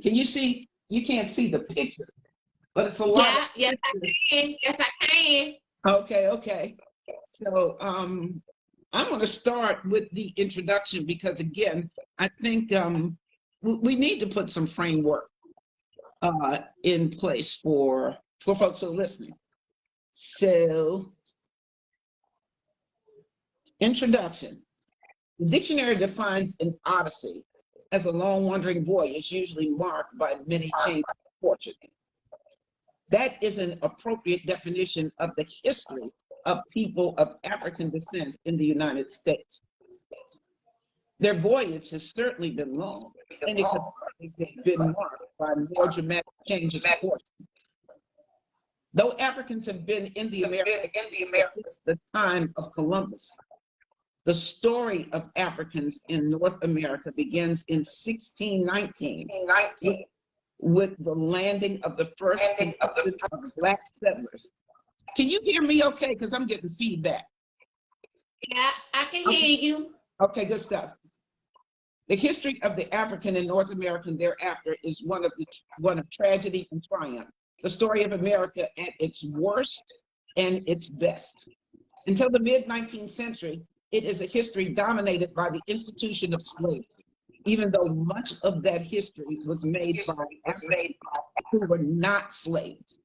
Can you see? You can't see the picture, but it's a lot of Yeah. Yes, I pictures. can. Yes, I can. Okay, okay. So I'm going to start with the introduction because, again, I think we need to put some framework in place for folks who are listening. So, introduction. The dictionary defines an odyssey as a long wandering voyage, usually marked by many changes of fortune. That is an appropriate definition of the history of people of African descent in the United States. Their voyage has certainly been long, and it could hardly have been marked by more dramatic changes of fortune. Though Africans have been in the Americas since the time of Columbus, the story of Africans in North America begins in 1619 with the landing of the first contingent of Black settlers. Can you hear me okay? Because I'm getting feedback. Yeah, I can Okay, hear you. okay, good stuff. The history of the African and North American thereafter is one of tragedy and triumph. The story of America at its worst and its best. Until the mid 19th century, it is a history dominated by the institution of slavery, even though much of that history was made by Africans who were not slaves.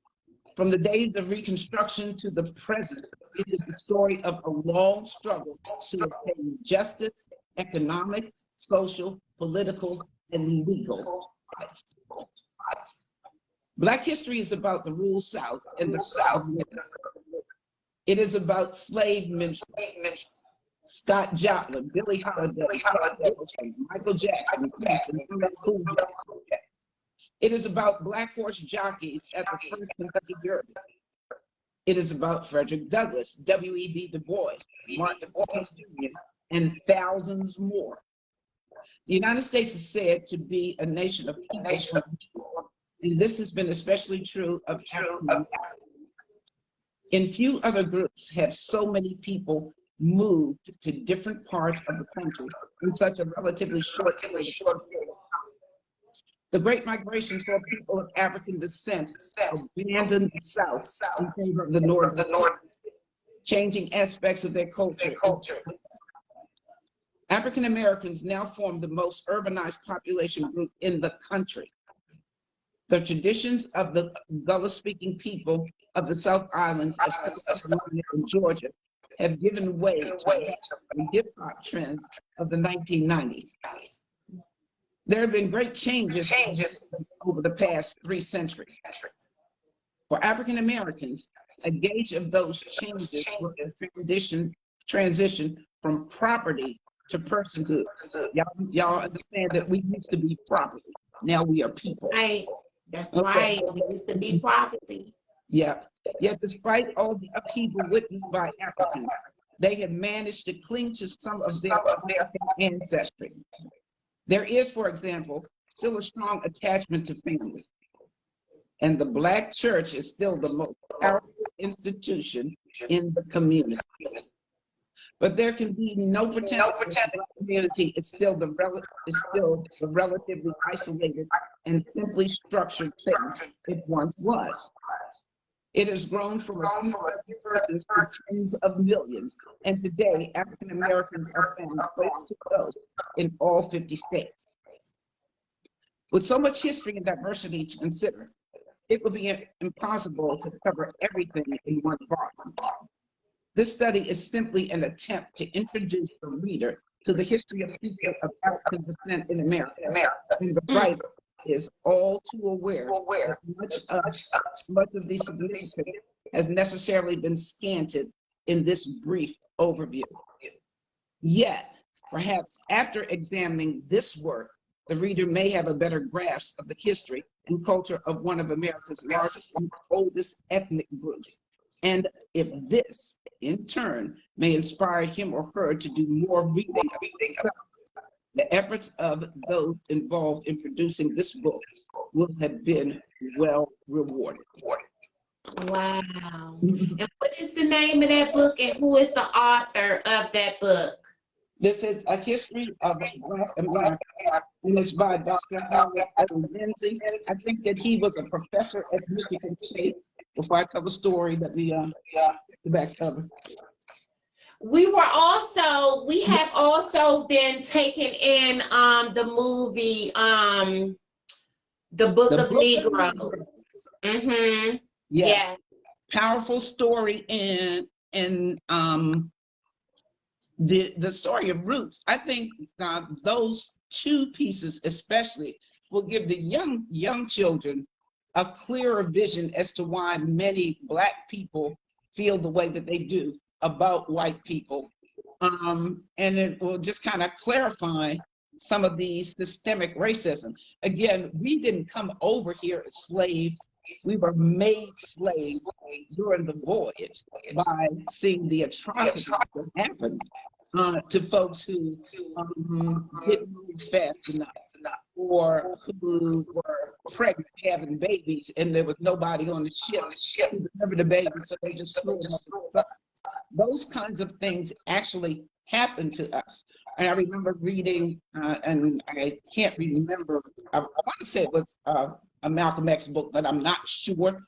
From the days of Reconstruction to the present, it is the story of a long struggle to obtain justice, economic, social, political, and legal rights. Black history is about the rural South and the cost of living. It is about slave minstrels, Scott Joplin, Billie Holiday, Jack Wilson, Michael Jackson, Prince, and LL Cool J. It is about Black horse jockeys at the first Kentucky Derby. It is about Frederick Douglass, W.E.B. Du Bois, Martin Luther King Jr., and thousands more. The United States is said to be a nation of people, and this has been especially true of African. In few other groups have so many people moved to different parts of the country in such a relatively short period. The Great Migration saw people of African descent abandon the South in favor of the North, changing aspects of their culture. African Americans now form the most urbanized population group in the country. The traditions of the Gullah-speaking people of the South Islands of South Carolina and Georgia have given way to the hip-hop trends of the 1990s. There have been great changes over the past 3 centuries. For African Americans, a gauge of those changes was the transition from property to personhood. Y'all understand that we used to be property. Now we are people. Right. That's right. We used to be property. Yeah. Yet despite all the upheaval witnessed by Africans, they have managed to cling to some of their ancestry. There is, for example, still a strong attachment to family. And the Black church is still the most powerful institution in the community. But there can be no pretend that the Black community is still the relatively isolated and simply structured thing it once was. It has grown from a few persons to tens of millions, and today African Americans are found close to those in all 50 states. With so much history and diversity to consider, it would be impossible to cover everything in one volume. This study is simply an attempt to introduce the reader to the history of people of African descent in America, and the writer is all too aware that much of the significance has necessarily been scanted in this brief overview. Yet, perhaps after examining this work, the reader may have a better grasp of the history and culture of one of America's largest and oldest ethnic groups. And if this, in turn, may inspire him or her to do more reading of himself, the efforts of those involved in producing this book will have been well rewarded. Wow. And what is the name of that book, and who is the author of that book? This is A History of Black America, and it's by Dr. Howard O. Lindsay. I think that he was a professor at Michigan State. Before I tell the story, let me the back cover. We have also been taking in the movie, The Book of Negro. Mm-hmm. Yeah. Powerful story, and the story of Roots. I think those 2 pieces especially will give the young children a clearer vision as to why many Black people feel the way that they do about white people. And it will just kind of clarify some of the systemic racism. Again, we didn't come over here as slaves. We were made slaves during the voyage by seeing the atrocities that happened to folks who didn't move fast enough, or who were pregnant, having babies, and there was nobody on the ship to deliver the baby, so they just threw them up the side. Those kinds of things actually happened to us. And I remember reading, and I can't remember, I want to say it was a Malcolm X book, but I'm not sure,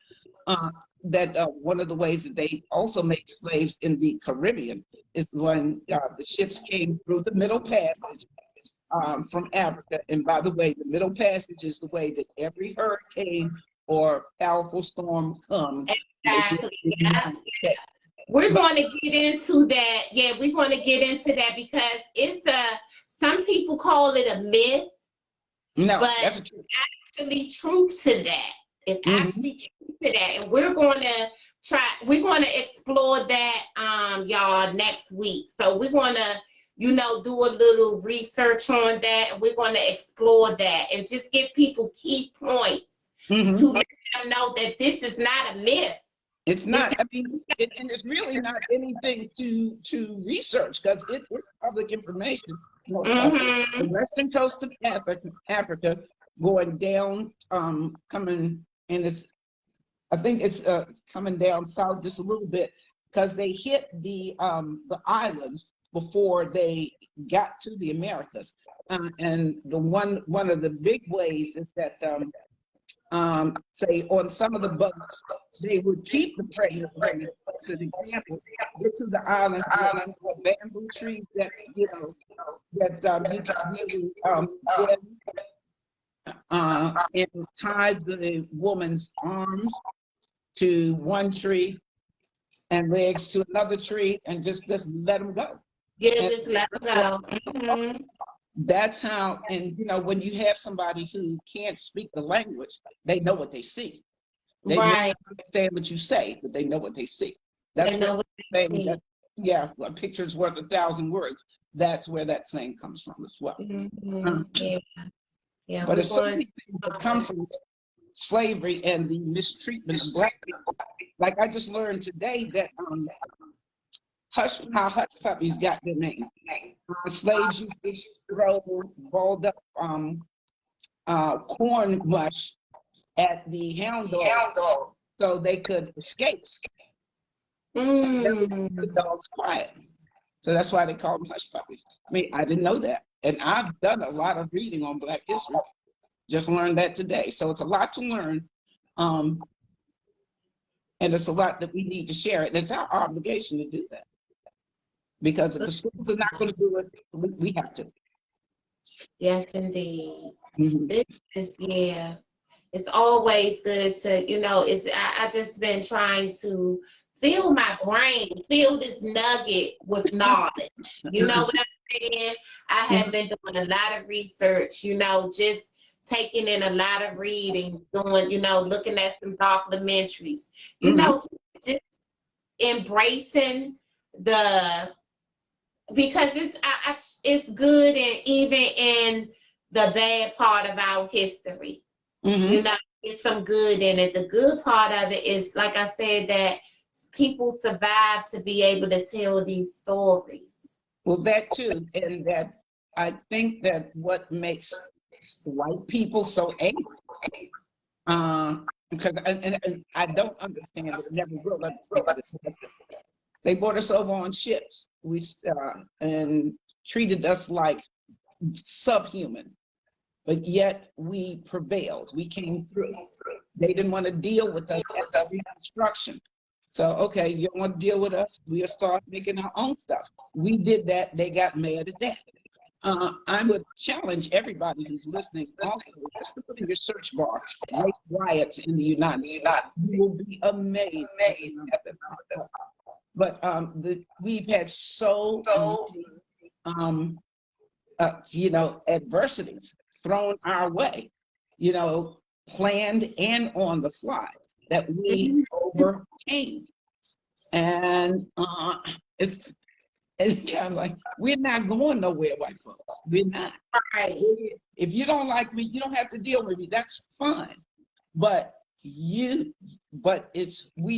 that one of the ways that they also made slaves in the Caribbean is when the ships came through the Middle Passage from Africa. And by the way, the Middle Passage is the way that every hurricane or powerful storm comes. Exactly. Yeah. We're going to get into that. Yeah, we're going to get into that because it's some people call it a myth, No, but that's a truth. actually truth to that. It's Mm-hmm. actually truth to that. And we're going to explore that y'all next week. So we're going to do a little research on that, and we're going to explore that and just give people key points Mm-hmm. to let them know that this is not a myth. It's not. I mean, and it's really not anything to research because it's public information. Mm-hmm. The western coast of Africa, going down, coming, and I think it's coming down south just a little bit because they hit the islands before they got to the Americas. And the one of the big ways is that say on some of the boats, they would keep the pregnant women. As an example, get to the islands where bamboo trees that that you can really and tie the woman's arms to one tree and legs to another tree and just let them go. Yeah, And just let them go. Mm-hmm. that's how, and when you have somebody who can't speak the language, they know what they see. They may Right. not understand what you say, but they know what they see. They That's know what what I'm they saying. see. That, yeah, a picture's worth 1,000 words. That's where that saying comes from as well. Mm-hmm. Yeah. Yeah, But we're it's so going many things that come from slavery and the mistreatment of Black people. Like I just learned today that how hush puppies got their name. Slaves used to throw balled up corn mush at the hound dogs so they could escape. The Mm. dog's quiet. So that's why they call them hush puppies. I mean, I didn't know that. And I've done a lot of reading on Black history. Just learned that today. So it's a lot to learn. And it's a lot that we need to share. And it's our obligation to do that. Because if the schools are not going to do it, we have to. Yes, indeed. Mm-hmm. This is, yeah. It's always good to, I just been trying to fill my brain, fill this nugget with knowledge. You know what I'm saying? I have been doing a lot of research, just taking in a lot of reading, looking at some documentaries, Mm-hmm. just embracing the, because it's good, and even in the bad part of our history. Mm-hmm. It's some good in it. The good part of it is, like I said, that people survive to be able to tell these stories. Well, that too. And that I think that what makes white people so angry, because and I don't understand it, never will understand it. They brought us over on ships. And treated us like subhuman, but yet we prevailed. We came through. They didn't want to deal with us after Reconstruction. So, okay, you don't want to deal with us? We'll start making our own stuff. We did that. They got mad at that. I would challenge everybody who's listening also just to put in your search bar, race riots in the United States. You will be amazed. But we've had so many, adversities thrown our way, planned and on the fly that we overcame. And it's kind of like, we're not going nowhere, white folks. We're not. Right. If you don't like me, you don't have to deal with me. That's fine. But we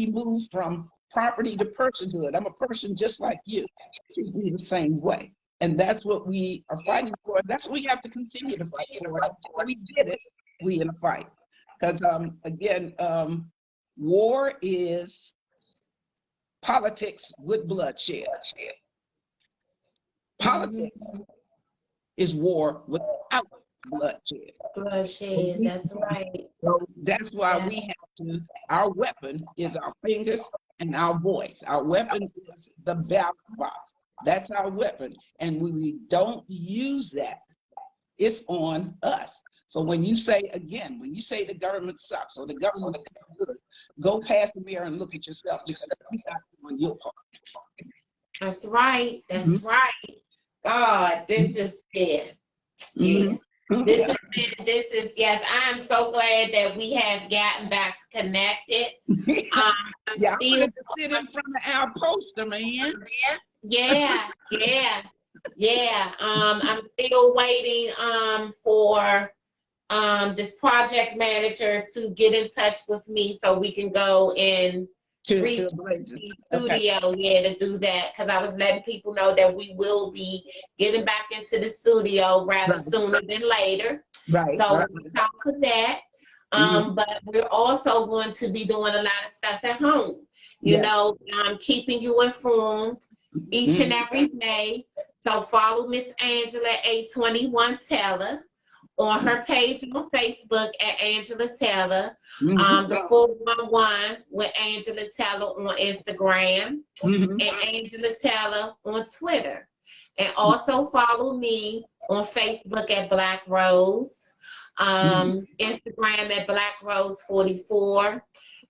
move from property to personhood. I'm a person just like you. Treat me the same way. And that's what we are fighting for. That's what we have to continue to fight for. We did it, we in a fight. Because again, war is politics with bloodshed. Politics is war without bloodshed. Bloodshed. That's right. So that's why Yeah. we have to, our weapon is our fingers and our voice. Our weapon is the ballot box. That's our weapon. And when we don't use that, it's on us. So when you say, again, when you say the government sucks or the government is good, go past the mirror and look at yourself because you're not doing your part. That's right. Mhm. That's right. God, this is fair. Yeah. Mhm. Mhm. This Yeah. is this is yes. I am so glad that we have gotten back connected. I'm Yeah, I still wanted to sit in front of our poster, man. yeah, yeah, yeah. I'm still waiting for this project manager to get in touch with me so we can go and To reach Blazers. the Okay. studio, yeah, to do that because I was letting people know that we will be getting back into the studio rather Right, sooner than later. right, So right. look out for that. Mhm. But we're also going to be doing a lot of stuff at home. You Yes. know, keeping you informed each and Mhm. every day. So follow Miss Angela A21 Teller on her page on Facebook at Angela Taylor, Mhm. the 411 with Angela Taylor on Instagram, Mhm. and Angela Taylor on Twitter. And also follow me on Facebook at Blaq Rose, Mhm. Instagram at Blaq Rose 44,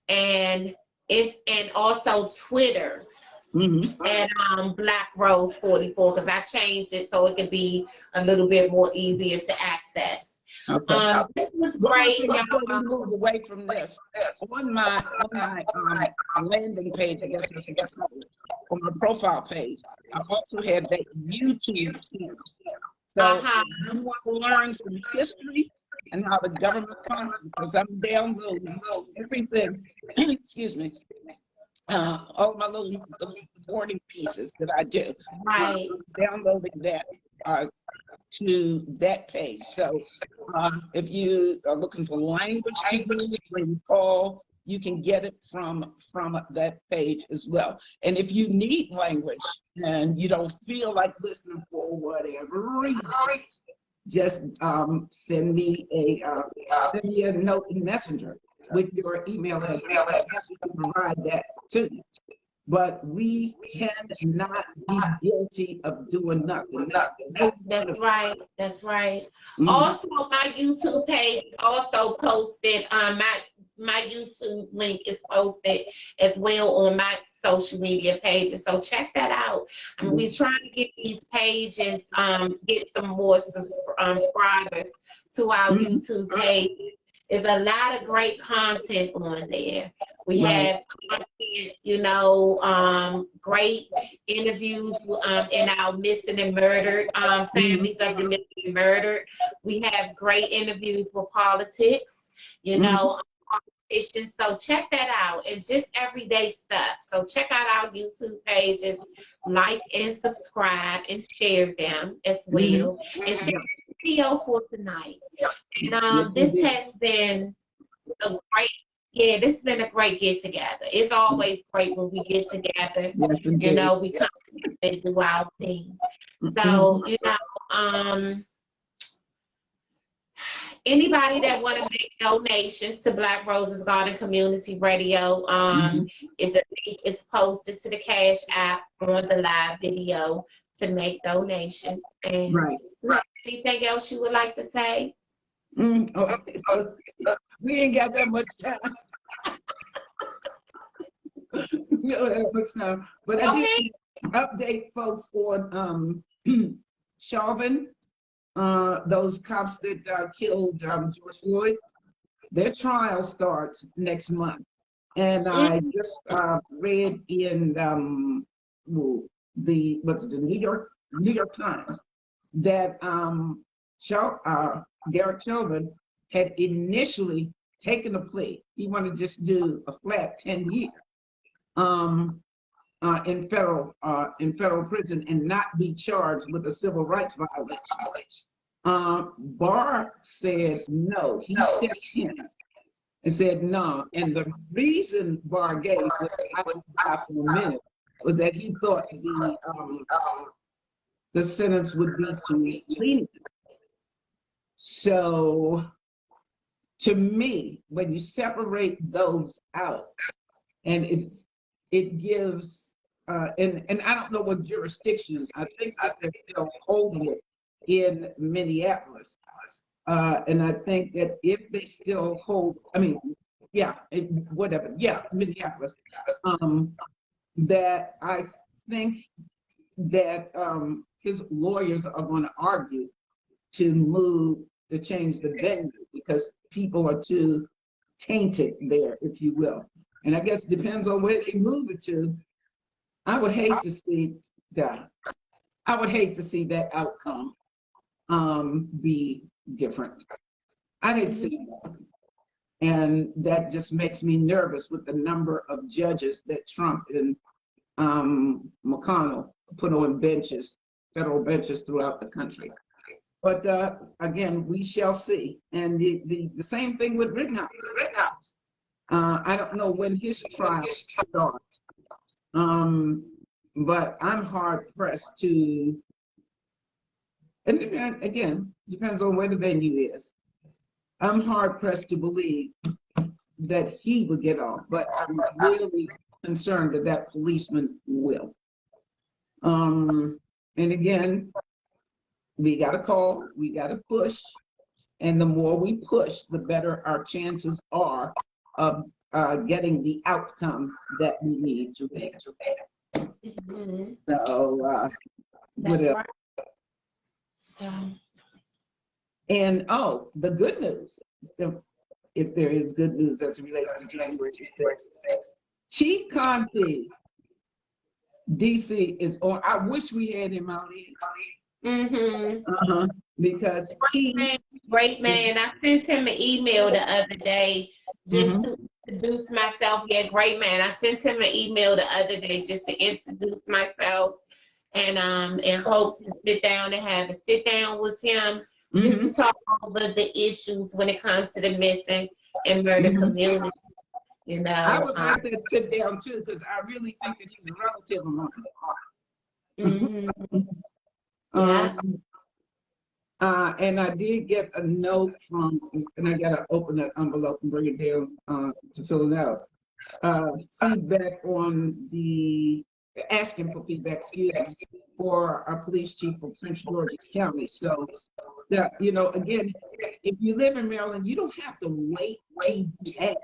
and and also Twitter Mhm. at Blaq Rose 44 because I changed it so it could be a little bit more easier to access. Okay. This was One more great, thing before we y'all. move away from this, on my landing page, I guess that's what you call it, on my profile page, I also have that YouTube channel. So Uh-huh. if you want to learn some history and how the government functions, because I'm downloading everything, excuse me, all my little the boarding pieces that I do. Right. I'm downloading that to that page. So if you are looking for language to use when you call, you can get it from that page as well. And if you need language and you don't feel like listening for whatever reason, just send me a note in Messenger with your email address. I'm happy to provide that to you. But we cannot be guilty of doing nothing. That's the whole point That's of right. That's right. it. Also, my YouTube page is also posted. My YouTube link is posted as well on my social media pages. So check that out. I mean, we're trying to get these pages, get some more subscribers to our Mhm. YouTube page. There's a lot of great content on there. We Right. have content, great interviews in our missing and murdered Mhm. families of the missing and murdered. We have great interviews with politics, you Mhm. know, politicians. So check that out and just everyday stuff. So check out our YouTube pages, like and subscribe and share them as Mhm. well. And share Yeah. the video for tonight. And Yes, this indeed. has been a great, yeah, this has been a great get together. It's always great when we get together. Yes, indeed. We come together and do our thing. Mhm. So, anybody that want to make donations to Black Roses Garden Community Radio, Mhm. the link is posted to the Cash App on the live video to make donations. And Right. anything else you would like to say? Okay. So we ain't got that much time. We don't have much time. But I did Okay. update folks on Chauvin, those cops that killed George Floyd. Their trial starts next month. And I just read in the New York Times that Derek Chauvin had initially taken a plea. He wanted to just do a flat 10 years um, in federal prison and not be charged with a civil rights violation. Barr said no. He stepped in and said no. And the reason Barr gave, which I don't buy for a minute, was that he thought the sentence would be too lenient. So to me, when you separate those out, and it gives, and I don't know what jurisdiction, I think that they're still holding it in Minneapolis. And I think that if they still hold, I mean, yeah, whatever, yeah, Minneapolis, that I think that his lawyers are going to argue to change the venue because people are too tainted there, if you will. And I guess it depends on where they move it to. I would hate to see that. I would hate to see that outcome be different. I hate to see that. And that just makes me nervous with the number of judges that Trump and McConnell put on benches, federal benches throughout the country. But again, we shall see. And the same thing with Rittenhouse. I don't know when his trial starts, but I'm hard pressed to, and again, depends on where the venue is. I'm hard pressed to believe that he would get off, but I'm really concerned that that policeman will. And again, we got to call, we got to push, and the more we push, the better our chances are of getting the outcome that we need to make. Mm-hmm. So, That's right. So, and oh, the good news, if there is good news as it relates to January 6th, Chief Conte, DC is on. I wish we had him out here. Because great man. I sent him an email the other day just to introduce myself. Yeah, great man. I sent him an email the other day just to introduce myself and in hopes to sit down and have a sit down with him just to talk over the issues when it comes to the missing and murder community. You know, I would like to sit down too because I really think that he's a relative of mine. And I did get a note from, and I gotta open that envelope and bring it down to fill it out. Feedback on asking for feedback, excuse me, for our police chief for Prince George's County. So, that, you know, again, if you live in Maryland, you don't have to wait to ask.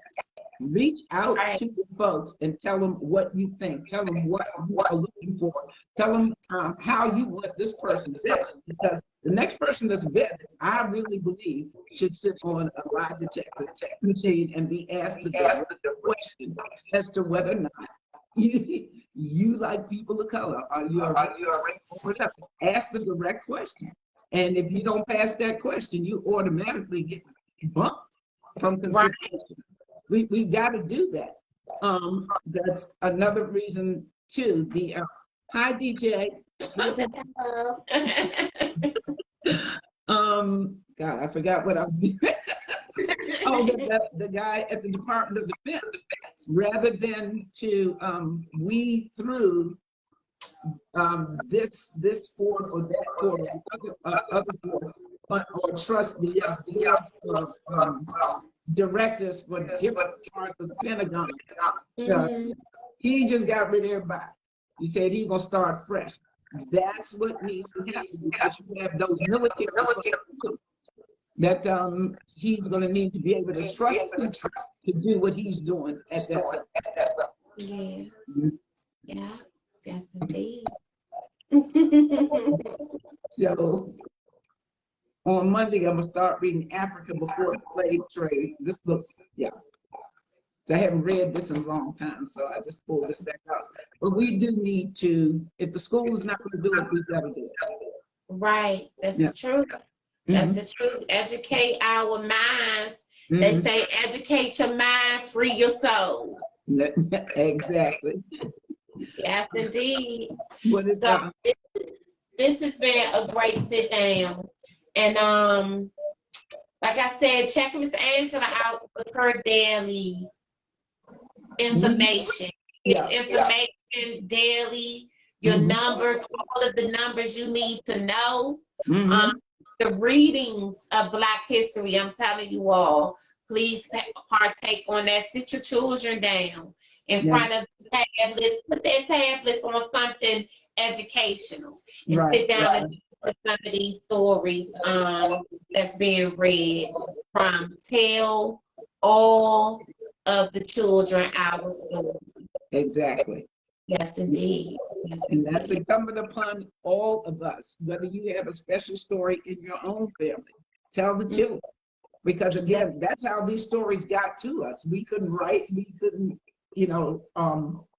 Reach out to the folks and tell them what you think. Tell them what you are looking for. Tell them how you want this person vetted. Because the next person that's vetted, I really believe, should sit on a lie detector machine and be asked the question as to whether or not you like people of color. Are you a racist? Ask the direct question. And if you don't pass that question, you automatically get bumped from consideration. We got to do that. That's another reason too. The hi DJ. God, I forgot what I was doing. Oh, the guy at the Department of Defense, rather than to weed through this force or that force, other force, or trust the directors for different parts of the Pentagon. He just got rid of everybody. He said he's gonna start fresh. That's what needs to happen because you have those military that he's gonna need to be able to trust people to do what he's doing at that level. Yeah. Yeah. Yes, indeed. So on Monday, I'm gonna start reading Africa Before the Slave Trade. This looks, yeah. I haven't read this in a long time, so I just pulled this back out. But we do need to, if the school is not gonna do it, we've gotta do it. Right, that's the truth. That's the truth. Educate our minds. They say educate your mind, free your soul. Exactly. Yes, indeed. What is so this has been a great sit down. And like I said, check Miss Angela out with her daily information. Information daily, your numbers, all of the numbers you need to know. the readings of Black history. I'm telling you all, please partake on that. Sit your children down in Yeah, front of tablets. Put their tablets on something educational and right, sit down and right. listen to some of these stories that's being read from Tell All of the Children Our Story. Exactly. Yes, indeed. Yes, And that's indeed. incumbent upon all of us, whether you have a special story in your own family, tell the children. Because That- again, that's how these stories got to us. We couldn't write, we couldn't, you know,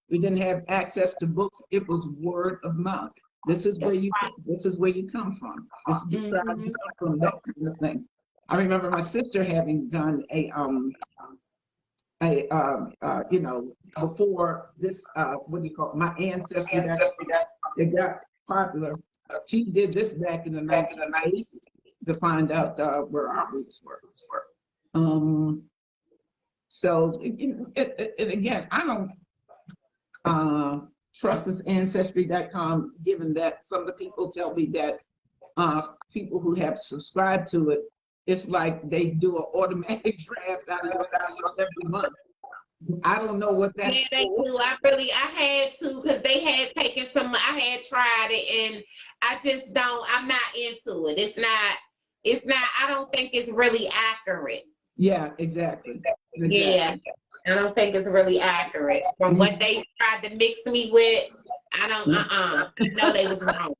we didn't have access to books. It was word of mouth. This is where you come from. This is the tribe you Mhm. come from, that kind of thing. I remember my sister having done you know, before this, what do you call it, my ancestry that got popular. She did this back in the 1980s to find out where our roots were. Um, so, and again, I don't trust this ancestry.com, given that some of the people tell me that people who have subscribed to it, it's like they do an automatic draft out of your house every month. I don't know what Yeah, that's they for. do. I had to because they had taken some. I had tried it, and I just don't. I'm not into it. It's not. It's not. I don't think it's really accurate. Yeah, exactly. Yeah, Exactly. I don't think it's really accurate from what Mhm. they tried to mix me with. I don't. I know they was wrong.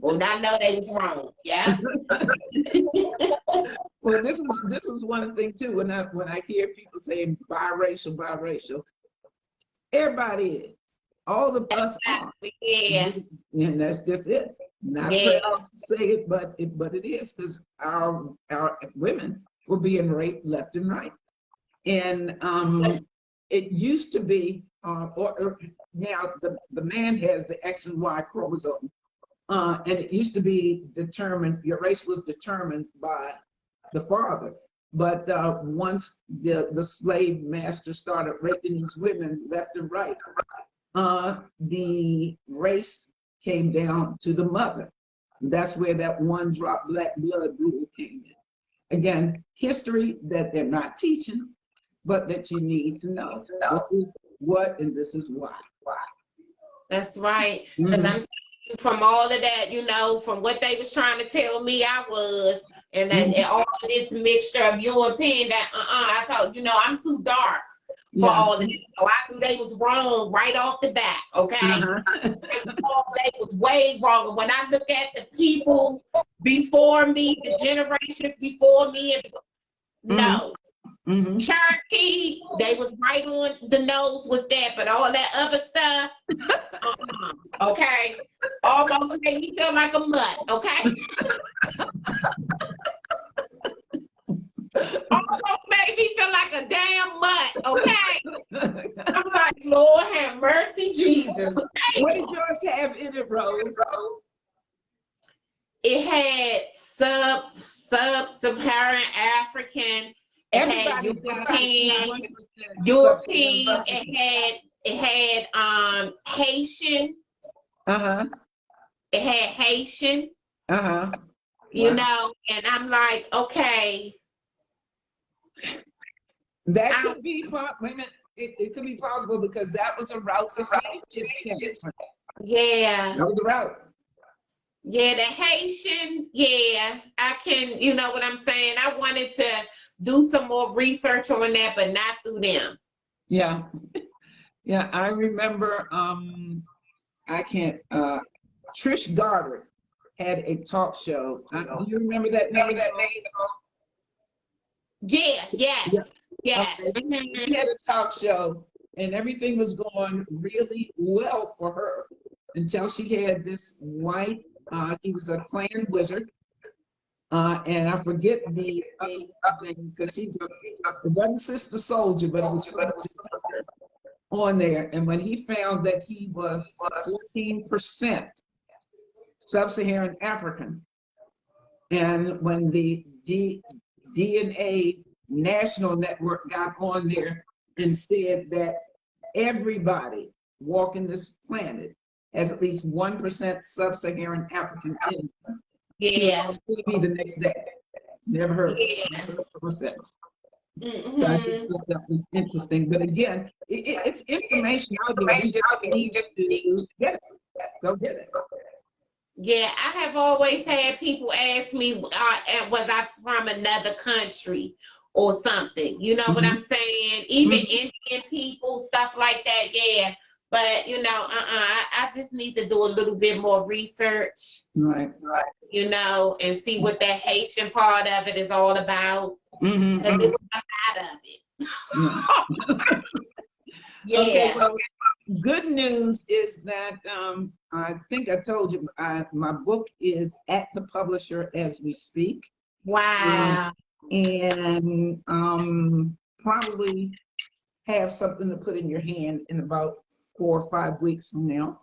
Well, I know they was wrong. Yeah. Well, this is one thing too. When I hear people saying biracial, biracial, everybody is. All of us are. Yeah. And that's just it. Not proud Yeah. to say it, but it is, because our women were being raped left and right. And it used to be, or now the man has the X and Y chromosome, and it used to be determined, your race was determined by the father. But once the slave master started raping these women left and right, the race came down to the mother. That's where that one drop black blood rule came in. Again, history that they're not teaching, but that you need to know. This is what and this is why. That's right. Because I'm Mhm, telling you, from all of that, from what they was trying to tell me I was, and mhm. all of this mixture of European that, I thought, I'm too dark for Yeah. all of this. So I knew they was wrong right off the bat, okay? Uh-huh. They was way wrong. And when I look at the people before me, the generations before me, hmm no. hmm Cherokee, they was right on the nose with that, but all that other stuff, okay? Almost made me feel like a mutt, okay? Almost made me feel like a damn mutt, okay? I'm like, Lord have mercy, Jesus. What did yours have in it, Rose? It had sub-Saharan African, it had Everybody's got European, 1% sub-Saharan European, African. it had Haitian, Uh-huh. it had Haitian, Uh-huh. Wow. and I'm like, okay, That I don't, could be, wait a minute, it could be possible because that was a route the slave ships came. yeah, That was the route. yeah, the Haitian, yeah, I can, you know what I'm saying? I wanted to do some more research on that, but not through them. Yeah. Yeah, I remember, I can't, Trish Goddard had a talk show. Do you remember that name at all? Yeah, Yeah. yes, yes. Okay. She had a talk show and everything was going really well for her until she had this white, he was a clan wizard, and I forget the other thing because it wasn't Sister Soldier, but it was on there. And when he found that he was 14% sub-Saharan African, and when the DNA National Network got on there and said that everybody walking this planet has at least 1% sub-Saharan African in them, She was Yeah. on TV the next day. Never heard Yeah. of her since. So I just Hmm. thought that was interesting. But again, it's information out there. We just need to get it. Go get it. Yeah, I have always had people ask me, was I from another country or something? You know what Mhm. I'm saying? Even Mhm. Indian people, stuff like that. Yeah, but I just need to do a little bit more research, Right. and see what that Haitian part of it is all about, Mhm. because it Mhm. was a lot of it. Yeah. Okay. Yeah. Well, good news is that I think I told you my book is at the publisher as we speak, um, Wow. and probably have something to put in your hand in about 4 or 5 weeks from now.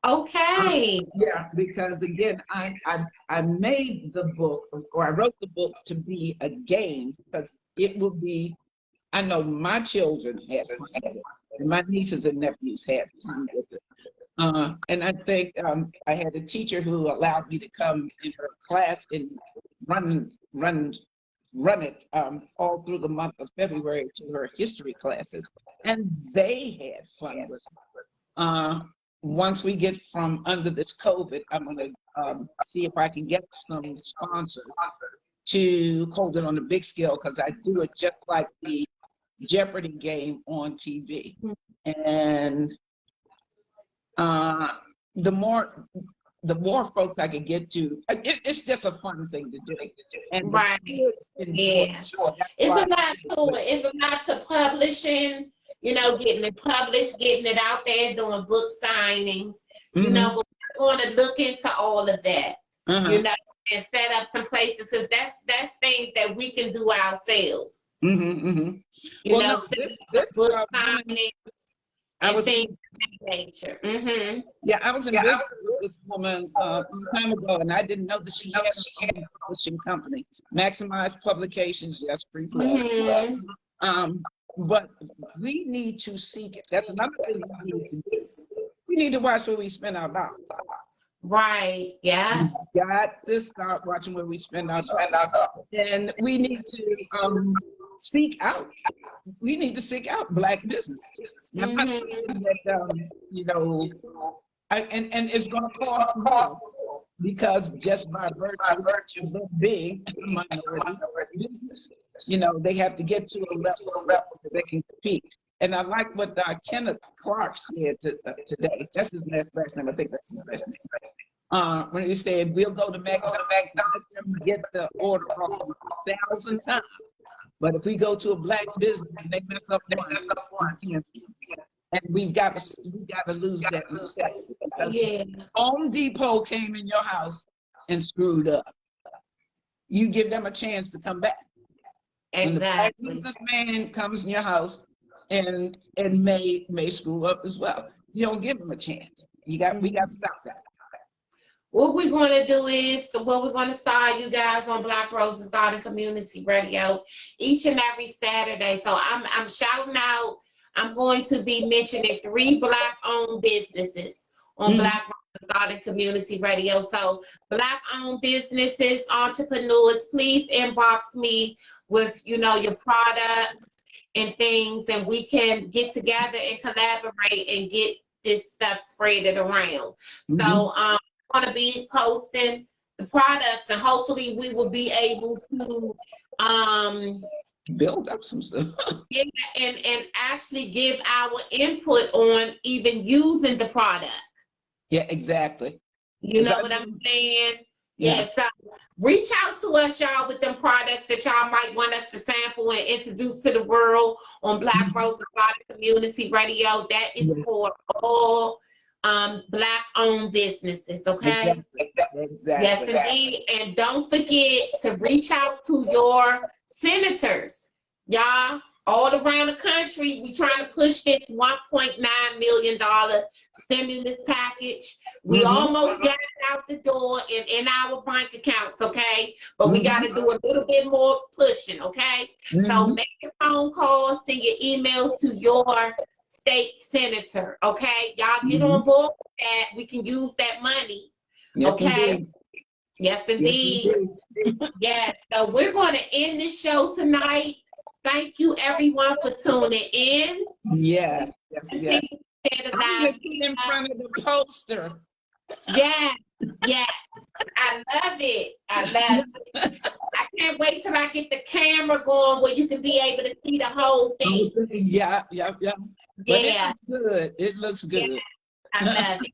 Okay. Yeah, because again, I made the book, or I wrote the book to be a game, because it will be. I know my children had fun with it, and my nieces and nephews had fun with it. And I think I had a teacher who allowed me to come in her class and run run run it all through the month of February to her history classes, and they had fun with it. Once we get from under this COVID, I'm going to see if I can get some sponsors to hold it on a big scale, because I do it just like the Jeopardy game on TV. And uh, the more the more folks I can get to, it's just a fun thing to do. And the Right. kids enjoy Yeah. it. That's It's why a I lot do to it. it. It's a lot to publishing, getting it published, getting it out there, doing book signings, Mhm. but we're going to look into all of that, Uh-huh. and set up some places, because that's things that we can do ourselves, Mhm. Mhm. Well, no, set up some this book woman, signings I and was things of that nature. Mm-hmm. yeah, I was in business with this woman some time ago, and I didn't know that she had her own publishing company. Maximize Publications, yes, free plug. Mm-hmm. But we need to seek it. That's another thing we need to do. We need to watch where we spend our dollars. Right. Yeah. We got to start watching where we spend our dollars. And we need to seek out. We need to seek out Black businesses. Now, I'm not Mm-hmm. saying that and it's going to cost more, because just by virtue of them being a minority business, they have to get to a level that they can compete. And I like what Kenneth Clark said today. That's his last name. I think that's his last name. When he said, we'll go to McDonald's and let them get the order off 1,000 times. But if we go to a Black business and they mess up once, we can't. And we got to lose that respect, because Yeah. Home Depot came in your house and screwed up. You give them a chance to come back. When the Black Exactly. businessman comes in your house and may screw up as well, you don't give them a chance. We got to stop that. What we're going to do is, we're going to start, you guys, on Black Roses Garden Community Radio each and every Saturday. So I'm shouting out. I'm going to be mentioning 3 Black-owned businesses on Mhm. Black Roses Garden Community Radio. So Black-owned businesses, entrepreneurs, please inbox me with your products and things, and we can get together and collaborate and get this stuff spread around. Mhm. So going to be posting the products, and hopefully we will be able to Build up some stuff. give and actually give our input on even using the product. Yeah, exactly. You 'Cause know I what I'm know, saying? Yeah, yeah. so reach out to us, y'all, with them products that y'all might want us to sample and introduce to the world on Black Mhm. Roses Garden Community Radio. That is Yeah, for all Black-owned businesses, okay? exactly. Yes, Exactly. indeed. And don't forget to reach out to your senators. Y'all, all around the country, we trying to push this $1.9 million stimulus package. We Mm-hmm. almost got it out the door and in our bank accounts, okay? But we got Mm-hmm. to do a little bit more pushing, okay? So Mm-hmm. make your phone calls, send your emails to your state senator, okay? Y'all get Mm-hmm. on board with that. We can use that money. Yes, Okay, indeed. Yes, Yes, we indeed. do. Yes. So we're going to end this show tonight. Thank you, everyone, for tuning in. Yes, yes, yes. Continue to share the I'm gonna live. sit in front of the poster. Yes, yes. I love it. I love it. I can't wait till I get the camera going where you can be able to see the whole thing. Yeah, yeah, yeah. But it Yeah, looks good. It looks yeah, good. I love it.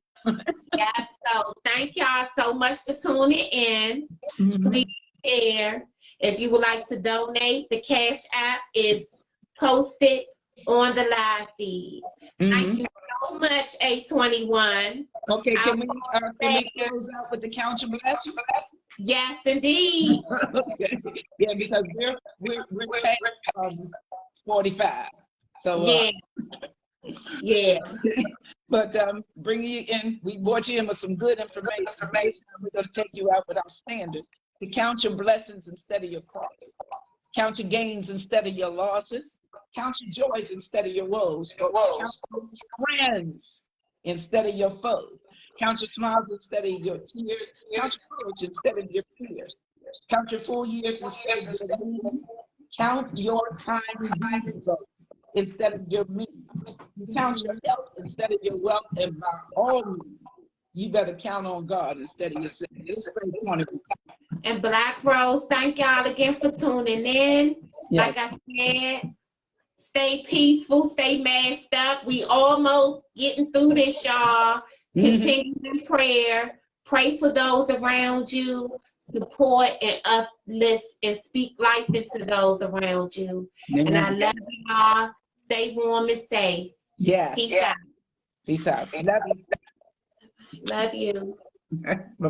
Yeah, so thank y'all so much for tuning in. Mhm. Please share. If you would like to donate, the Cash App is posted on the live feed. Thank Mhm. you so much, A21. Okay, Our can we moderator. close out with the count your blessings? Yes, indeed. Okay. Yeah, because we're past 45. So Yeah, yeah. but bringing you in, we brought you in with some good information. This time we're going to take you out with our standard to count your blessings instead of your crosses, count your gains instead of your losses, count your joys instead of your woes, count your friends instead of your foes, count your smiles instead of your tears, count your courage instead of your fears, count your full years instead of your lean, count your time deeds instead of your means. You count your health instead of your wealth, and by all means, you better count on God instead of yourself. Let's pray for one of you. And Black Rose, thank y'all again for tuning in. Yes. Like I said, stay peaceful, stay masked up. We almost getting through this, y'all. Mhm. Continue in prayer. Pray for those around you. Support and uplift and speak life into those around you. And I Amen. love y'all. Stay warm and safe. Yes. Peace out. Peace out. Love you. Love you. Bye-bye.